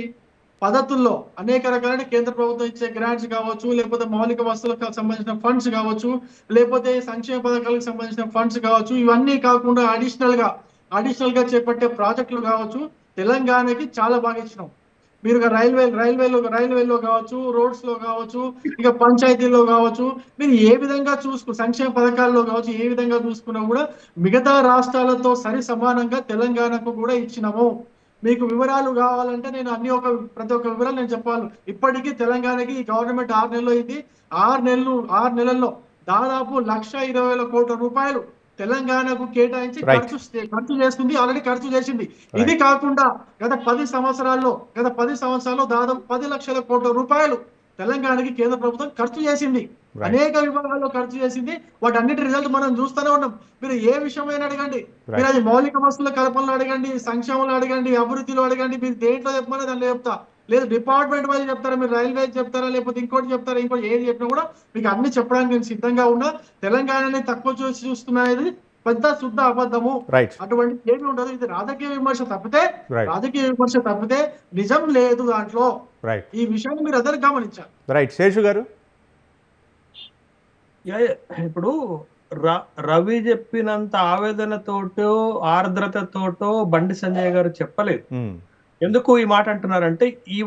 D: పద్ధతుల్లో, అనేక రకాలైన కేంద్ర ప్రభుత్వం ఇచ్చే గ్రాంట్స్ కావచ్చు, లేకపోతే మౌలిక వసతులకు సంబంధించిన ఫండ్స్ కావచ్చు, లేకపోతే సంక్షేమ పథకాలకు సంబంధించిన ఫండ్స్ కావచ్చు, ఇవన్నీ కాకుండా అడిషనల్ గా చేపట్టే ప్రాజెక్టులు కావచ్చు, తెలంగాణకి చాలా బాగా ఇచ్చినాం. మీరు రైల్వేలో కావచ్చు, రోడ్స్ లో కావచ్చు, ఇక పంచాయతీల్లో కావచ్చు, మీరు ఏ విధంగా సంక్షేమ పథకాల్లో కావచ్చు, ఏ విధంగా చూసుకున్నా కూడా మిగతా రాష్ట్రాలతో సరి సమానంగా తెలంగాణకు కూడా ఇచ్చినాము. మీకు వివరాలు కావాలంటే నేను ప్రతి ఒక్క వివరాలు నేను చెప్పాలి. ఇప్పటికీ తెలంగాణకి ఈ గవర్నమెంట్ 6 నెలలు అయింది. 6 నెలల్లో దాదాపు 1,20,000 కోట్ల రూపాయలు తెలంగాణకు కేటాయించి ఖర్చు చేస్తుంది, ఆల్రెడీ ఖర్చు చేసింది. ఇది కాకుండా గత 10 సంవత్సరాల్లో దాదాపు 10 లక్షల కోట్ల రూపాయలు తెలంగాణకి కేంద్ర ప్రభుత్వం ఖర్చు చేసింది. అనేక విభాగాల్లో ఖర్చు చేసింది. వాటన్నిటి రిజల్ట్ మనం చూస్తూనే ఉన్నాం. మీరు ఏ విషయమైనా అడగండి, మీరు అది మౌలిక వసతుల కల్పనలో అడగండి, సంక్షేమంలో అడగండి, అభివృద్ధిలో అడగండి, మీరు దేంట్లో చెప్పమని దాంట్లో చెప్తా. లేదు డిపార్ట్మెంట్ వైజ్ చెప్తారా, మీరు రైల్వే చెప్తారా, లేకపోతే ఇంకోటి చెప్తారా, ఇంకోటి ఏది చెప్పినా కూడా మీకు అన్ని చెప్పడానికి నేను సిద్ధంగా ఉన్నా. తెలంగాణని తక్కువ చూస్తున్నది పెద్ద శుద్ధ అబద్ధము. అటువంటి ఏమి ఉండదు. ఇది రాజకీయ విమర్శ తప్పితే నిజం లేదు దాంట్లో. ఈ విషయాన్ని మీరు అందరూ గమనించారు.
A: శేషు గారు,
B: ఇప్పుడు రవి చెప్పినంత ఆవేదనతోటో ఆర్ద్రతతోటో బండి సంజయ్ గారు చెప్పలేదు. ఎందుకు ఈ మాట అంటున్నారంటే, ఈ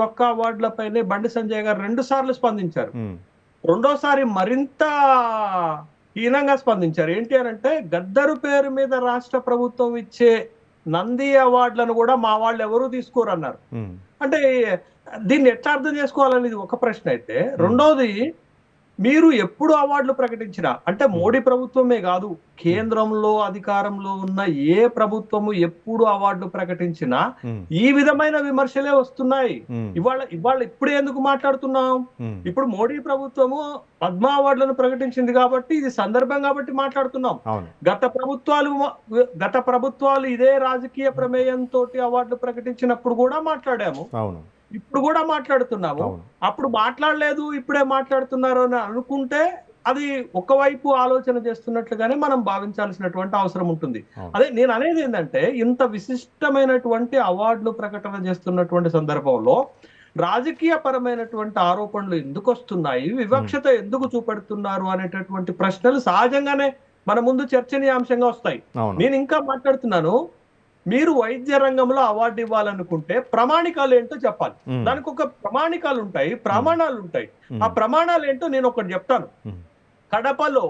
B: ఒక్క అవార్డులపైనే బండి సంజయ్ గారు 2 సార్లు స్పందించారు. రెండోసారి మరింత హీనంగా స్పందించారు. ఏంటి అంటే, గద్దరు పేరు మీద రాష్ట్ర ప్రభుత్వం ఇచ్చే నంది అవార్డులను కూడా మా వాళ్ళు ఎవరు తీసుకోరన్నారు. అంటే దీన్ని ఎట్లా అర్థం చేసుకోవాలనేది ఒక ప్రశ్న అయితే, రెండోది మీరు ఎప్పుడు అవార్డులు ప్రకటించినా, అంటే మోడీ ప్రభుత్వమే కాదు, కేంద్రంలో అధికారంలో ఉన్న ఏ ప్రభుత్వము ఎప్పుడు అవార్డులు ప్రకటించినా ఈ విధమైన విమర్శలే వస్తున్నాయి. ఇవాళ ఇప్పుడే ఎందుకు మాట్లాడుతున్నాం? ఇప్పుడు మోడీ ప్రభుత్వము పద్మ అవార్డులను ప్రకటించింది కాబట్టి, ఇది సందర్భం కాబట్టి మాట్లాడుతున్నాం. గత ప్రభుత్వాలు ఇదే రాజకీయ ప్రమేయంతో అవార్డులు ప్రకటించినప్పుడు కూడా మాట్లాడాము, ఇప్పుడు కూడా మాట్లాడుతున్నాము. అప్పుడు మాట్లాడలేదు, ఇప్పుడే మాట్లాడుతున్నారు అని అనుకుంటే అది ఒకవైపు ఆలోచన చేస్తున్నట్లుగానే మనం భావించాల్సినటువంటి అవసరం ఉంటుంది. అదే నేను అనేది ఏంటంటే, ఇంత విశిష్టమైనటువంటి అవార్డులు ప్రకటన చేస్తున్నటువంటి సందర్భంలో రాజకీయ పరమైనటువంటి ఆరోపణలు ఎందుకు వస్తున్నాయి, వివక్షత ఎందుకు చూపెడుతున్నారు అనేటటువంటి ప్రశ్నలు సహజంగానే మన ముందు చర్చనీయాంశంగా వస్తాయి. నేను ఇంకా మాట్లాడుతున్నాను, మీరు వైద్య రంగంలో అవార్డు ఇవ్వాలనుకుంటే ప్రమాణికాలు ఏంటో చెప్పాలి. దానికి ఒక ప్రమాణికాలు ఉంటాయి, ప్రమాణాలు ఉంటాయి. ఆ ప్రమాణాలు ఏంటో నేను ఒకటి చెప్తాను. కడపలో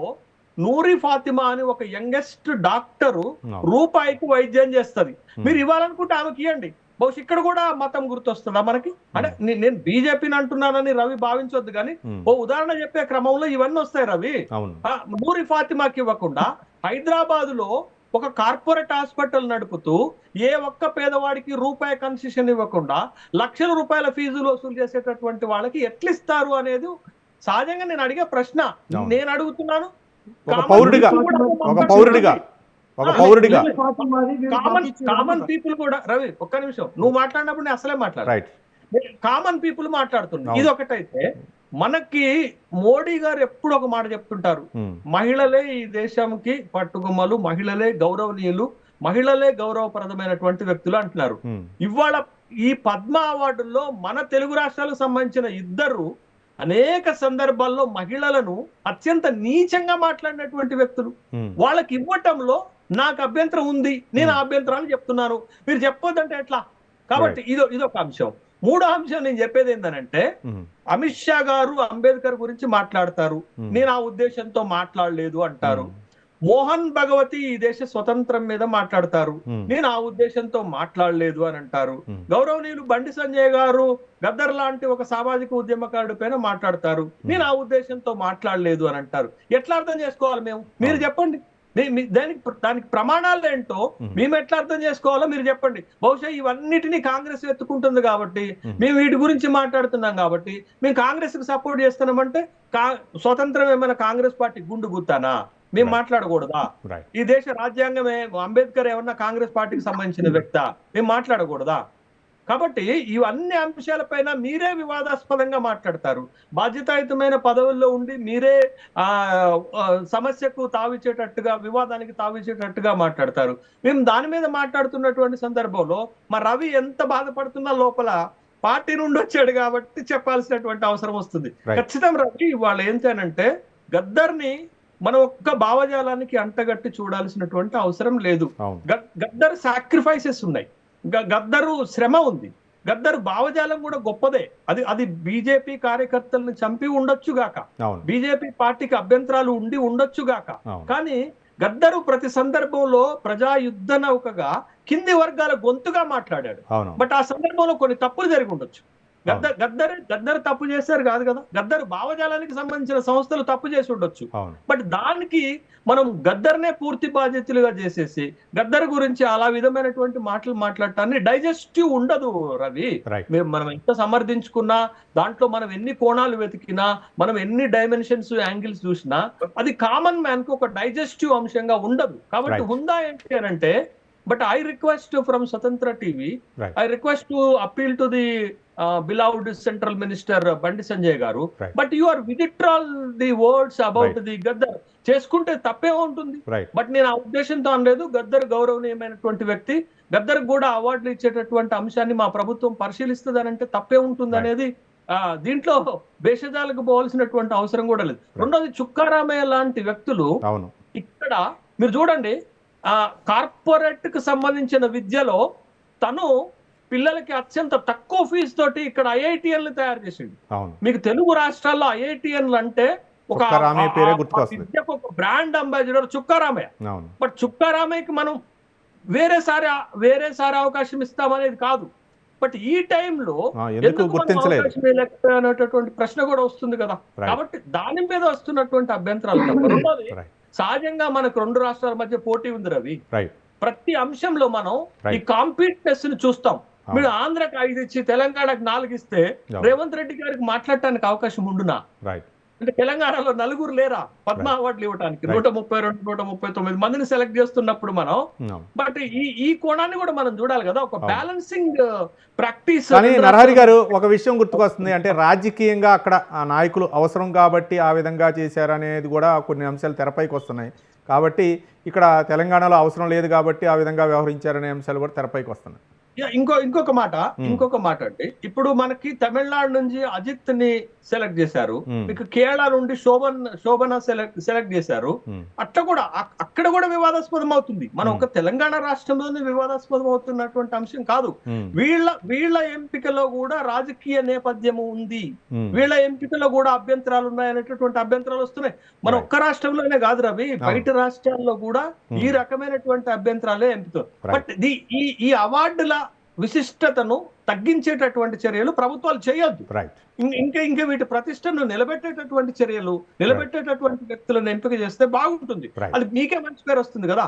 B: నూరి ఫాతిమా అని ఒక యంగెస్ట్ డాక్టరు రూపాయికి వైద్యం చేస్తుంది. మీరు ఇవ్వాలనుకుంటే ఆమెకి ఇవ్వండి. బహుశా ఇక్కడ కూడా మతం గుర్తొస్తుందా మనకి? అంటే నేను బీజేపీని అంటున్నానని రవి భావించొద్దు, కానీ ఓ ఉదాహరణ చెప్పే క్రమంలో ఇవన్నీ వస్తాయి రవి. నూరి ఫాతిమాకి ఇవ్వకుండా హైదరాబాద్ లో ఒక కార్పొరేట్ హాస్పిటల్ నడుపుతూ ఏ ఒక్క పేదవాడికి రూపాయి కన్సెషన్ ఇవ్వకుండా లక్షల రూపాయల ఫీజులు వసూలు చేసేటటువంటి వాళ్ళకి ఎట్లిస్తారు అనేది సహజంగా నేను అడిగే ప్రశ్న. నేను అడుగుతున్నాను కామన్ పీపుల్ కూడా. రవి ఒక్క నిమిషం, నువ్వు మాట్లాడినప్పుడు నేను అసలే మాట్లాడాలి. కామన్ పీపుల్ మాట్లాడుతున్నారు. ఇది ఒకటైతే, మనకి మోడీ గారు ఎప్పుడు ఒక మాట చెప్తుంటారు, మహిళలే ఈ దేశంకి పట్టుకొమ్మలు, మహిళలే గౌరవనీయులు, మహిళలే గౌరవప్రదమైనటువంటి వ్యక్తులు అంటున్నారు. ఇవాళ ఈ పద్మ అవార్డుల్లో మన తెలుగు రాష్ట్రాలకు సంబంధించిన ఇద్దరు అనేక సందర్భాల్లో మహిళలను అత్యంత నీచంగా మాట్లాడినటువంటి వ్యక్తులు. వాళ్ళకి ఇవ్వటంలో నాకు అభ్యంతరం ఉంది, నేను ఆ అభ్యంతరాలు చెప్తున్నాను, మీరు చెప్పొద్దంటే ఎట్లా? కాబట్టి ఇదొక అంశం. మూడో అంశం నేను చెప్పేది ఏంటంటే, అమిత్ షా గారు అంబేద్కర్ గురించి మాట్లాడతారు, నేను ఆ ఉద్దేశంతో మాట్లాడలేదు అంటారు. మోహన్ భగవతి ఈ దేశ స్వతంత్రం మీద మాట్లాడతారు, నేను ఆ ఉద్దేశంతో మాట్లాడలేదు అని అంటారు. గౌరవనీయులు బండి సంజయ్ గారు గద్దర్ లాంటి ఒక సామాజిక ఉద్యమకారుడి పైన మాట్లాడతారు, నేను ఆ ఉద్దేశంతో మాట్లాడలేదు అని అంటారు. ఎట్లా అర్థం చేసుకోవాలి మేము? మీరు చెప్పండి. దానికి ప్రమాణాలు ఏంటో మేము ఎట్లా అర్థం చేసుకోవాలో మీరు చెప్పండి. బహుశా ఇవన్నిటినీ కాంగ్రెస్ ఎత్తుకుంటుంది కాబట్టి, మేము వీటి గురించి మాట్లాడుతున్నాం కాబట్టి, మేము కాంగ్రెస్ కి సపోర్ట్ చేస్తున్నామంటే స్వతంత్రం ఏమైనా కాంగ్రెస్ పార్టీ గుండు గుత్తానా? మేము మాట్లాడకూడదా? ఈ దేశ రాజ్యాంగమే అంబేద్కర్ ఏమన్నా కాంగ్రెస్ పార్టీకి సంబంధించిన వ్యక్త? మేము మాట్లాడకూడదా? కాబట్టి ఇవన్నీ అంశాలపైన మీరే వివాదాస్పదంగా మాట్లాడతారు. బాధ్యతాయుతమైన పదవుల్లో ఉండి మీరే సమస్యకు తావిచ్చేటట్టుగా, వివాదానికి తావిచ్చేటట్టుగా మాట్లాడతారు. మేము దాని మీద మాట్లాడుతున్నటువంటి సందర్భంలో మా రవి ఎంత బాధపడుతున్నా లోపల పార్టీ నుండి వచ్చాడు కాబట్టి చెప్పాల్సినటువంటి అవసరం వస్తుంది. ఖచ్చితంగా రవి ఇవాళ ఏంటంటే, గద్దర్ని మనం ఒక్క భావజాలానికి అంటగట్టి చూడాల్సినటువంటి అవసరం లేదు. గద్దర్ సాక్రిఫైసెస్ ఉన్నాయి, గద్దరు శ్రమ ఉంది, గద్దరు భావజాలం కూడా గొప్పదే. అది బీజేపీ కార్యకర్తలను చంపి ఉండొచ్చుగాక, బీజేపీ పార్టీకి అభ్యంతరాలు ఉండి ఉండొచ్చుగాక, కానీ గద్దరు ప్రతి సందర్భంలో ప్రజాయుద్ధ నౌకగా కింది వర్గాల గొంతుగా మాట్లాడాడు. బట్ ఆ సందర్భంలో కొన్ని తప్పులు జరిగి ఉండొచ్చు. గద్దరు తప్పు చేశారు కాదు కదా, గద్దరు భావజాలానికి సంబంధించిన సంస్థలు తప్పు చేసి ఉండొచ్చు. బట్ దానికి మనం గద్దర్నే పూర్తి బాధ్యతలుగా చేసేసి గద్దర్ గురించి అలా విధమైనటువంటి మాటలు మాట్లాడటాన్ని డైజెస్టివ్ ఉండదు రవి. మనం ఎంత సమర్థించుకున్నా, దాంట్లో మనం ఎన్ని కోణాలు వెతికినా, మనం ఎన్ని డైమెన్షన్స్ యాంగిల్స్ చూసినా, అది కామన్ మ్యాన్ కు ఒక డైజెస్టివ్ అంశంగా ఉండదు. కాబట్టి ఉందా ఏంటి అని అంటే, but I request from Swatantra TV, I request to appeal to the beloved Central Minister Bandi Sanjay garu, but you are withdraw the words about the Gaddar. చేసుకుంటే తప్పే ఉంటుంది. బట్ నేను ఆ ఉద్దేశంతో అనలేదు. గద్దర్ గౌరవనీయమైనటువంటి వ్యక్తి, గద్దర్ కూడా అవార్డులు ఇచ్చేటటువంటి అంశాన్ని మా ప్రభుత్వం పరిశీలిస్తుంది అని అంటే తప్పే ఉంటుంది అనేది దీంట్లో భేషజాలకు పోవాల్సినటువంటి అవసరం కూడా లేదు. రెండోది, చుక్కారామయ్య లాంటి వ్యక్తులు ఇక్కడ మీరు చూడండి, కార్పొరేట్ కు సంబంధించిన విద్యలో తను పిల్లలకి అత్యంత తక్కువ ఫీజు తోటి ఇక్కడ ఐఐటిఎన్లు తయారు చేసిండు. మీకు తెలుగు రాష్ట్రాల్లో ఐఐటిఎన్లు అంటే ఒక విద్యకు ఒక బ్రాండ్ అంబాసిడర్ చుక్కారామయ్య. బట్ చుక్కారామయ్యకి మనం వేరేసారి అవకాశం ఇస్తామనేది కాదు. బట్ ఈ టైంలో
A: ఎందుకు గుర్తించలేదు
B: అనేటటువంటి ప్రశ్న కూడా వస్తుంది కదా. కాబట్టి దాని మీద వస్తున్నటువంటి అభ్యంతరాలు తప్ప. రెండోది, సహజంగా మనకు రెండు రాష్ట్రాల మధ్య పోటీ ఉంది రవి. ప్రతి అంశంలో మనం ఈ కాంపిటెన్స్ ని చూస్తాం. మీరు ఆంధ్రాకి 5 ఇచ్చి తెలంగాణకు 4 ఇస్తే రేవంత్ రెడ్డి గారికి మాట్లాడటానికి అవకాశం ఉండునా? అంటే తెలంగాణలో నలుగురు లేరా పద్మ అవార్డులు ఇవ్వడానికి? 132, 139 మందిని సెలెక్ట్ చేస్తున్నప్పుడు మనం, బట్ ఈ కోణాన్ని కూడా మనం చూడాలి కదా, ఒక బ్యాలెన్సింగ్ ప్రాక్టీస్.
A: కానీ నరహరి గారు, ఒక విషయం గుర్తుకొస్తుంది, అంటే రాజకీయంగా అక్కడ ఆ నాయకులు అవసరం కాబట్టి ఆ విధంగా చేశారనేది కూడా కొన్ని అంశాలు తెరపైకి వస్తున్నాయి. కాబట్టి ఇక్కడ తెలంగాణలో అవసరం లేదు కాబట్టి ఆ విధంగా వ్యవహరించారనే అంశాలు కూడా తెరపైకి వస్తున్నాయి.
B: ఇంకొక మాట అంటే, ఇప్పుడు మనకి తమిళనాడు నుంచి అజిత్ ని సెలెక్ట్ చేశారు, మీకు కేరళ నుండి శోభన సెలెక్ట్ చేశారు. అట్లా కూడా అక్కడ కూడా వివాదాస్పదం అవుతుంది. మనం ఒక తెలంగాణ రాష్ట్రంలోనే వివాదాస్పదం అవుతున్నటువంటి అంశం కాదు. వీళ్ళ ఎంపికలో కూడా రాజకీయ నేపథ్యము ఉంది, వీళ్ళ ఎంపికలో కూడా అభ్యంతరాలు ఉన్నాయనేటటువంటి అభ్యంతరాలు వస్తున్నాయి. మన ఒక్క రాష్ట్రంలోనే కాదు రవి, బయట రాష్ట్రాల్లో కూడా ఈ రకమైనటువంటి అభ్యంతరాలే ఎంపుతారు. బట్ ఈ అవార్డుల విశిష్టతను తగ్గించేటటువంటి చర్యలు ప్రభుత్వాలు చేయొద్దు. ఇంకా వీటి ప్రతిష్టను నిలబెట్టేటటువంటి చర్యలు, నిలబెట్టేటటువంటి వ్యక్తులను ఎంపిక చేస్తే బాగుంటుంది. అది మీకే మంచి పేరు వస్తుంది కదా.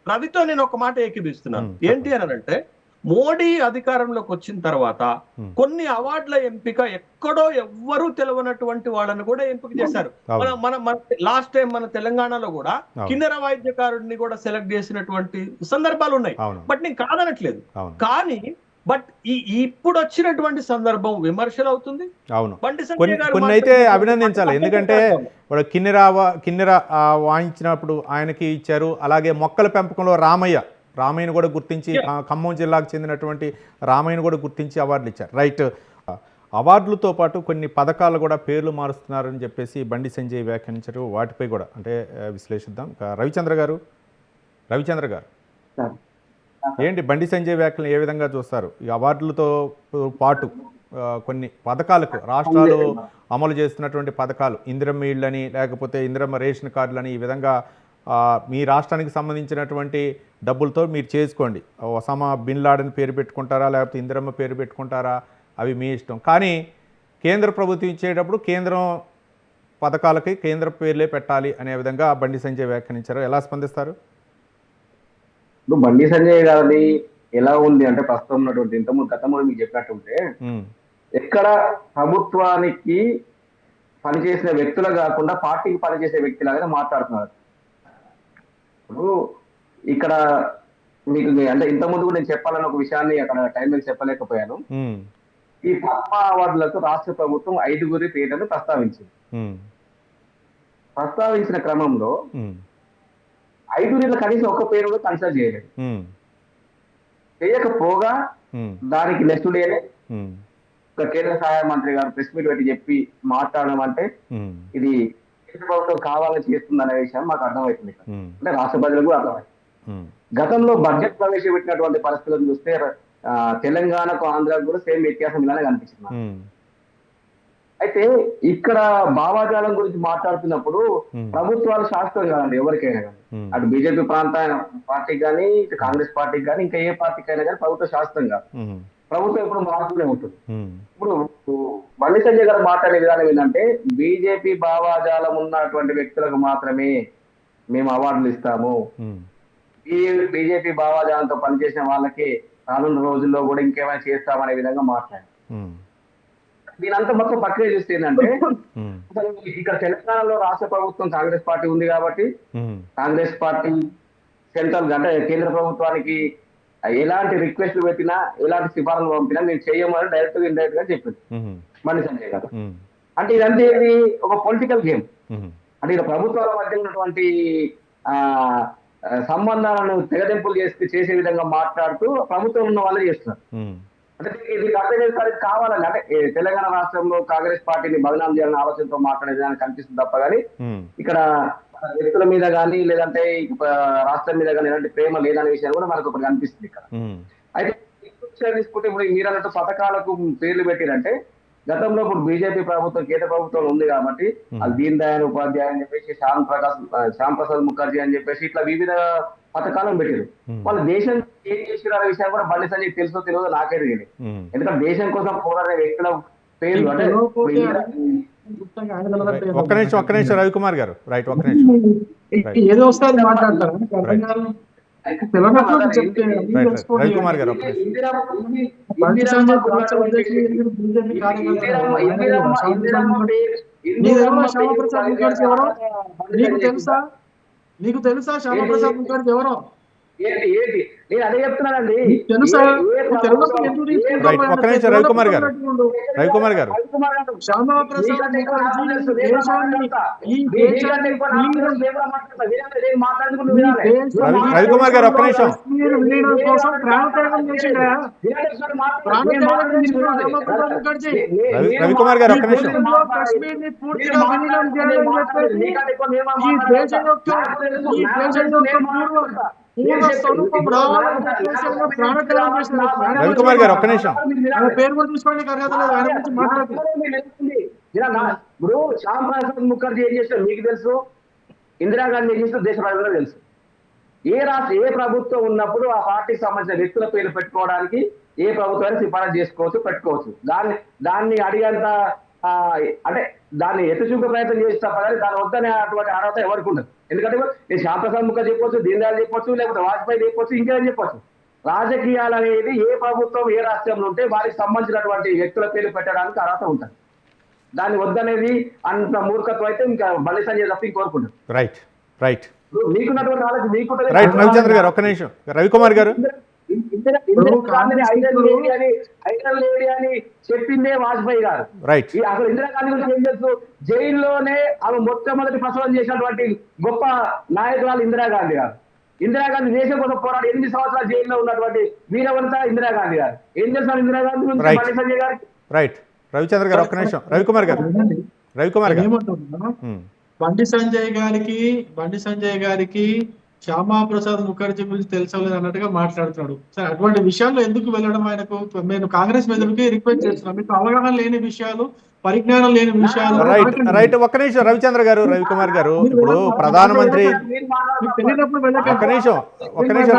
B: రవితో నేను ఒక మాట ఏకీభిస్తున్నాను. ఏంటి అని అంటే, మోడీ అధికారంలోకి వచ్చిన తర్వాత కొన్ని అవార్డుల ఎంపిక ఎక్కడో ఎవ్వరూ తెలియనటువంటి వాళ్ళని కూడా ఎంపిక చేశారు. మన లాస్ట్ టైం మన తెలంగాణలో కూడా కిన్నెర వాయిద్యకారుడిని కూడా సెలెక్ట్ చేసినటువంటి సందర్భాలు ఉన్నాయి. బట్ నేను కాదనట్లేదు, కానీ బట్ ఇప్పుడు వచ్చినటువంటి సందర్భం విమర్శలు అవుతుంది.
A: అవును, కొన్ని అయితే అభినందించాలి. ఎందుకంటే కిన్నెర వాయించినప్పుడు ఆయనకి ఇచ్చారు. అలాగే మొక్కల పెంపకంలో రామయ్యను కూడా గుర్తించి, ఖమ్మం జిల్లాకు చెందినటువంటి రామయ్యను కూడా గుర్తించి అవార్డులు ఇచ్చారు. రైట్. అవార్డులతో పాటు కొన్ని పథకాలు కూడా పేర్లు మారుస్తున్నారని చెప్పేసి బండి సంజయ్ వ్యాఖ్యానించారు. వాటిపై కూడా అంటే విశ్లేషిద్దాం. రవిచంద్ర గారు ఏంటి బండి సంజయ్ వ్యాఖ్యలను ఏ విధంగా చూస్తారు? ఈ అవార్డులతో పాటు కొన్ని పథకాలకు రాష్ట్రాలు అమలు చేస్తున్నటువంటి పథకాలు, ఇందిరమ్మ ఇళ్ళని, లేకపోతే ఇందిరమ్మ రేషన్ కార్డులని, ఈ విధంగా మీ రాష్ట్రానికి సంబంధించినటువంటి డబ్బులతో మీరు చేసుకోండి. ఒసామా బిన్ లాడెన్ పేరు పెట్టుకుంటారా, లేకపోతే ఇందిరమ్మ పేరు పెట్టుకుంటారా, అవి మీ ఇష్టం. కానీ కేంద్ర ప్రభుత్వం ఇచ్చేటప్పుడు కేంద్రం పథకాలకి కేంద్ర పేర్లే పెట్టాలి అనే విధంగా బండి సంజయ్ వ్యాఖ్యానించారు. ఎలా స్పందిస్తారు?
C: బండి సంజయ్ గారిది ఎలా ఉంది అంటే, ప్రస్తుతం ఉన్నటువంటి గతంలో మీకు చెప్పినట్టుంటే, ఎక్కడ ప్రభుత్వానికి పనిచేసిన వ్యక్తులు కాకుండా పార్టీకి పనిచేసే వ్యక్తిలాగానే మాట్లాడుతున్నారు. ఇప్పుడు ఇక్కడ మీకు అంటే ఇంతకుముందు కూడా నేను చెప్పాలని ఒక విషయాన్ని అక్కడ టైం మీద చెప్పలేకపోయాను. ఈ పద్మ అవార్డులకు రాష్ట్ర ప్రభుత్వం 5 పేర్లను ప్రస్తావించిన క్రమంలో 5 కనీసం ఒక్క పేరు కూడా కన్సిడర్ చేయలేదు. చేయకపోగా దానికి నెక్స్ట్ డేనే ఒక కేంద్ర సహాయ మంత్రి గారు ప్రెస్ మీట్ పెట్టి చెప్పి మాట్లాడడం అంటే, ఇది కేంద్ర ప్రభుత్వం కావాలని చేస్తుందనే విషయం మాకు అర్థమవుతుంది. అంటే రాష్ట్ర ప్రజలకు కూడా అర్థమవుతుంది. గతంలో బడ్జెట్ ప్రవేశపెట్టినటువంటి పరిస్థితులను చూస్తే తెలంగాణకు ఆంధ్రాకు కూడా సేమ్ వ్యత్యాసం ఇలానే కనిపిస్తుంది. అయితే ఇక్కడ భావాజాలం గురించి మాట్లాడుతున్నప్పుడు ప్రభుత్వాలు శాస్త్రం కాదండి ఎవరికైనా కానీ, అటు బీజేపీ పార్టీకి కానీ, ఇటు కాంగ్రెస్ పార్టీకి కానీ, ఇంకా ఏ పార్టీకి అయినా కానీ ప్రభుత్వ శాస్త్రం కాదు. ప్రభుత్వం ఎప్పుడు మారుతూనే ఉంటుంది. ఇప్పుడు బండి సంజయ్ గారు మాట్లాడే విధానం ఏంటంటే, బీజేపీ భావాజాలం ఉన్నటువంటి వ్యక్తులకు మాత్రమే మేము అవార్డులు ఇస్తాము, బీజేపీ భావాజాలంతో పనిచేసిన వాళ్ళకి రానున్న రోజుల్లో కూడా ఇంకేమైనా చేస్తామనే విధంగా మాట్లాడారు. దీనంతా మొత్తం పక్కనే చూస్తే ఏంటంటే, ఇక్కడ తెలంగాణలో రాష్ట్ర ప్రభుత్వం కాంగ్రెస్ పార్టీ ఉంది కాబట్టి కాంగ్రెస్ పార్టీ సెంట్రల్ అంటే కేంద్ర ప్రభుత్వానికి ఎలాంటి రిక్వెస్ట్లు పెట్టినా, ఎలాంటి సిఫారసులు పంపినా మేము చేయమని డైరెక్ట్ గా ఇండైరెక్ట్ గా చెప్పింది బండి సంజయ్ గారు. అంటే ఇదంతా ఇది ఒక పొలిటికల్ గేమ్. అంటే ఇక్కడ ప్రభుత్వాల మధ్య ఉన్నటువంటి సంబంధాలను తెగదెంపులు చేసే విధంగా మాట్లాడుతూ ప్రభుత్వం ఉన్న వాళ్ళే చేస్తున్నారు. అంటే ఇది అర్థం చేసుకోవడానికి కావాలని, అంటే తెలంగాణ రాష్ట్రంలో కాంగ్రెస్ పార్టీని బదనాం చేయాలని ఆలోచనతో మాట్లాడే విధానం కనిపిస్తుంది తప్ప కానీ ఇక్కడ వ్యక్తుల మీద కానీ లేదంటే రాష్ట్రం మీద కానీ ఎలాంటి ప్రేమ లేదనే విషయం కూడా మనకు ఒకటి కనిపిస్తుంది ఇక్కడ. అయితే తీసుకుంటే ఇప్పుడు మీరు అన్నట్టు పథకాలకు పేర్లు పెట్టిరంటే, గతంలో ఇప్పుడు బీజేపీ ప్రభుత్వం కేంద్ర ప్రభుత్వం ఉంది కాబట్టి అది దీన్ దయాళ్ ఉపాధ్యాయ అని చెప్పేసి శ్యామ్ ప్రసాద్ ముఖర్జీ అని చెప్పేసి ఇట్లా వివిధ పథకాలను పెట్టారు. వాళ్ళు దేశం ఏం చేసిన విషయం కూడా బండి సంజయ్ తెలుసో తెలియదో నాకే తెలియదు. ఎందుకంటే దేశం కోసం పోరాడే వ్యక్తుల పేర్లు అంటే
A: ఒక్క నిమిషం రవికుమార్ గారు, రైట్, ఒక్క నిమిషం
D: ఏదో వస్తుంది మాట్లాడతారు.
A: రవికుమార్ గారు ఒక్క
D: శ్యామప్రసాద్ ముఖర్జీ ఎవరో నీకు తెలుసా? శ్యామప్రసాద్ ముఖర్జీ ఎవరో
C: నేను అదే చెప్తున్నానండి.
A: ఒక్క నిమిషం రవికుమార్ గారు
D: శ్యామప్రసాద్
A: రవికుమార్ గారు ఒక్క నిమిషం
D: కోసం ప్రాణత్యాగం చేసిండా?
A: రవికుమార్ గారు ఒక్క నిమిషం
D: కాశ్మీర్ ని పూర్తిగా విలీనం చేయాలని చెప్పేసి ఈ దేశం యొక్క పూర్వ స్వరూపం రావాలని దేశంలో ప్రాణత్యాగం చేసిన
A: రవికుమార్ గారు ఒక్క నిమిషం
D: పేరు కూడా తీసుకోండి అర్హత లేదు. ఆయన గురించి మాట్లాడుతుంది.
C: ఇప్పుడు శ్యామ్ ప్రసాద్ ముఖర్జీ ఏం చేస్తారో మీకు తెలుసు, ఇందిరాగాంధీ ఏం చేస్తారో దేశ ప్రజలకు తెలుసు. ఏ ప్రభుత్వం ఉన్నప్పుడు ఆ పార్టీకి సంబంధించిన వ్యక్తుల పేర్లు పెట్టుకోవడానికి ఏ ప్రభుత్వాన్ని సిఫారసు చేసుకోవచ్చు, పెట్టుకోవచ్చు. దాన్ని అడిగేంత అంటే దాన్ని ఎత్తుచూపే ప్రయత్నం చేస్తే కానీ దాని వద్దనే అటువంటి అర్హత ఎవరికి ఉండదు. ఎందుకంటే నేను శ్యామ్ ప్రసాద్ ముఖర్జీ చెప్పొచ్చు, దీన్ దయాళ్ చెప్పొచ్చు, లేకపోతే వాజ్పేయి చెప్పొచ్చు, ఇంకేం చెప్పొచ్చు. రాజకీయాలు అనేది ఏ ప్రభుత్వం ఏ రాష్ట్రంలో ఉంటే వారికి సంబంధించినటువంటి వ్యక్తుల పేర్లు పెట్టడానికి అర్హత ఉంటుంది. దాన్ని వద్దనేది అంత మూర్ఖత్వం అయితే ఇంకా బండి సంజయ్ తప్ప కోరుకుంటారు.
A: రైట్ రైట్
C: మీకున్నటువంటి నాలెడ్జ్ మీకు
A: రైట్ రవిచంద్ర గారు ఒక్క నిమిషం రవికుమార్ గారు
C: ఐడల్ లేడీ అని చెప్పిందే వాజ్పేయి గారు.
A: రైట్
C: అసలు ఇందిరాగాంధీ గురించి ఏం తెలుసు? జైల్లోనే ఆమె మొట్టమొదటి ప్రసవం చేసినటువంటి గొప్ప నాయకురాలు ఇందిరాగాంధీ గారు. ఇందిరాగాంధీ దేశం కోసం పోరాడి 8 సంవత్సరాలు జైల్లో ఉన్నటువంటి వీరవంత ఇందిరాగాంధీ గారు. ఏం చేస్తారు ఇందిరాగాంధీ గురించి బండి సంజయ్ గారు?
A: రైట్ రవిచంద్ర గారు ఒక్క నిమిషం రవికుమార్ గారు
D: బండి సంజయ్ గారికి శ్యామాప్రసాద్ ముఖర్జీ గురించి తెలుసలేదు అన్నట్టుగా మాట్లాడుతున్నాడు. సరే, అటువంటి విషయాల్లో ఎందుకు వెళ్ళడం ఆయనకు? నేను కాంగ్రెస్ మెదడుకి రిక్వెస్ట్ చేస్తున్నాను. మీకు అవగాహన లేని విషయాలు, పరిజ్ఞానం లేని విషయాలు.
A: రైట్ ఒక్క నిమిషం రవిచంద్ర గారు రవికుమార్ గారు ఇప్పుడు ప్రధానమంత్రి ఒక్క నిమిషం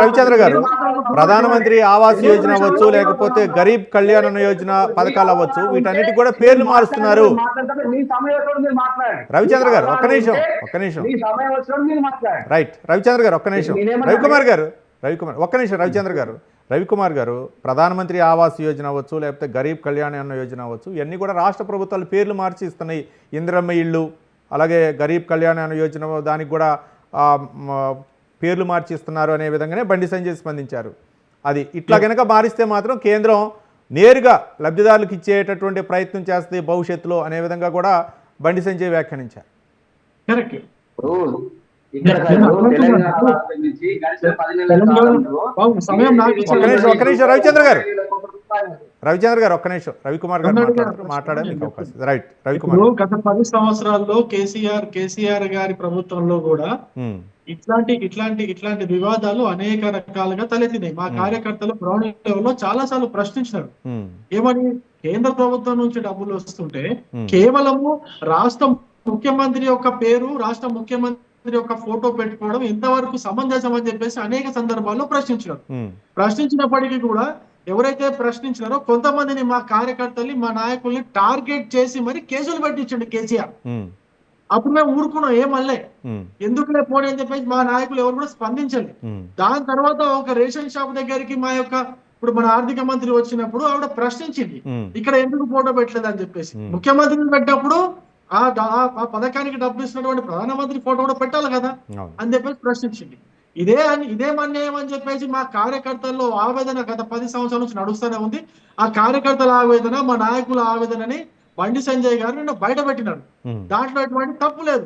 A: రవిచంద్ర గారు ప్రధానమంత్రి ఆవాస్ యోజన అవ్వచ్చు, లేకపోతే గరీబ్ కళ్యాణ యోజన పథకాలు అవ్వచ్చు, వీటన్నిటికి కూడా పేర్లు మారుస్తున్నారు. రవిచంద్ర గారు ఒక్క నిమిషం రైట్ రవిచంద్ర గారు ఒక్క నిమిషం రవికుమార్ ఒక్క నిమిషం రవికుమార్ గారు ప్రధానమంత్రి ఆవాస్ యోజన అవ్వచ్చు, లేకపోతే గరీబ్ కళ్యాణ అన్న యోజన అవ్వచ్చు, ఇవన్నీ కూడా రాష్ట్ర ప్రభుత్వాలు పేర్లు మార్చి ఇస్తున్నాయి. ఇందిరమ్మ ఇళ్ళు, అలాగే గరీబ్ కళ్యాణ అన్న యోజన దానికి కూడా పేర్లు మార్చి ఇస్తున్నారు అనే విధంగానే బండి సంజయ్ స్పందించారు. అది ఇట్లా కనుక మారిస్తే మాత్రం కేంద్రం నేరుగా లబ్ధిదారులకు ఇచ్చేటటువంటి ప్రయత్నం చేస్తుంది భవిష్యత్తులో అనే విధంగా కూడా బండి సంజయ్ వ్యాఖ్యానించారు. ఒక్క నిమిషం రవిచంద్ర గారు ఒక్క నిమిషం రవికుమార్ గారు మాట్లాడే అవకాశం. రైట్ రవికుమార్.
D: గత 10 సంవత్సరాల్లో కేసీఆర్ గారి ప్రభుత్వంలో కూడా ఇట్లాంటి వివాదాలు అనేక రకాలుగా తలెత్తినాయి. మా కార్యకర్తలు గ్రౌండ్ లెవెల్లో చాలా సార్లు ప్రశ్నించారు. ఏమని? కేంద్ర ప్రభుత్వం నుంచి డబ్బులు వస్తుంటే కేవలము రాష్ట్ర ముఖ్యమంత్రి యొక్క పేరు, రాష్ట్ర ముఖ్యమంత్రి యొక్క ఫోటో పెట్టుకోవడం ఎంతవరకు సమంజసం అని చెప్పేసి అనేక సందర్భాల్లో ప్రశ్నించినప్పటికీ కూడా ఎవరైతే ప్రశ్నించారో కొంతమందిని, మా కార్యకర్తల్ని, మా నాయకుల్ని టార్గెట్ చేసి మరి కేసులు పెట్టించండి కేసీఆర్. అప్పుడు మేము ఊరుకున్నాం, ఏమల్లే ఎందుకులే పోనీ అని చెప్పేసి మా నాయకులు ఎవరు కూడా స్పందించండి. దాని తర్వాత ఒక రేషన్ షాప్ దగ్గరికి ఇప్పుడు మన ఆర్థిక మంత్రి వచ్చినప్పుడు ఆవిడ ప్రశ్నించింది, ఇక్కడ ఎందుకు ఫోటో పెట్టలేదు అని చెప్పేసి. ముఖ్యమంత్రిని పెట్టినప్పుడు ఆ పథకానికి డబ్బు ఇస్తున్నటువంటి ప్రధానమంత్రి ఫోటో కూడా పెట్టాలి కదా అని చెప్పేసి ప్రశ్నించింది. ఇదే అన్యాయం అని చెప్పేసి మా కార్యకర్తల్లో ఆవేదన గత 10 సంవత్సరాల నుంచి నడుస్తూనే ఉంది. ఆ కార్యకర్తల ఆవేదన, మా నాయకుల ఆవేదనని బండి సంజయ్ గారు నిన్న బయట పెట్టినాడు. దాంట్లో ఎటువంటి తప్పు లేదు,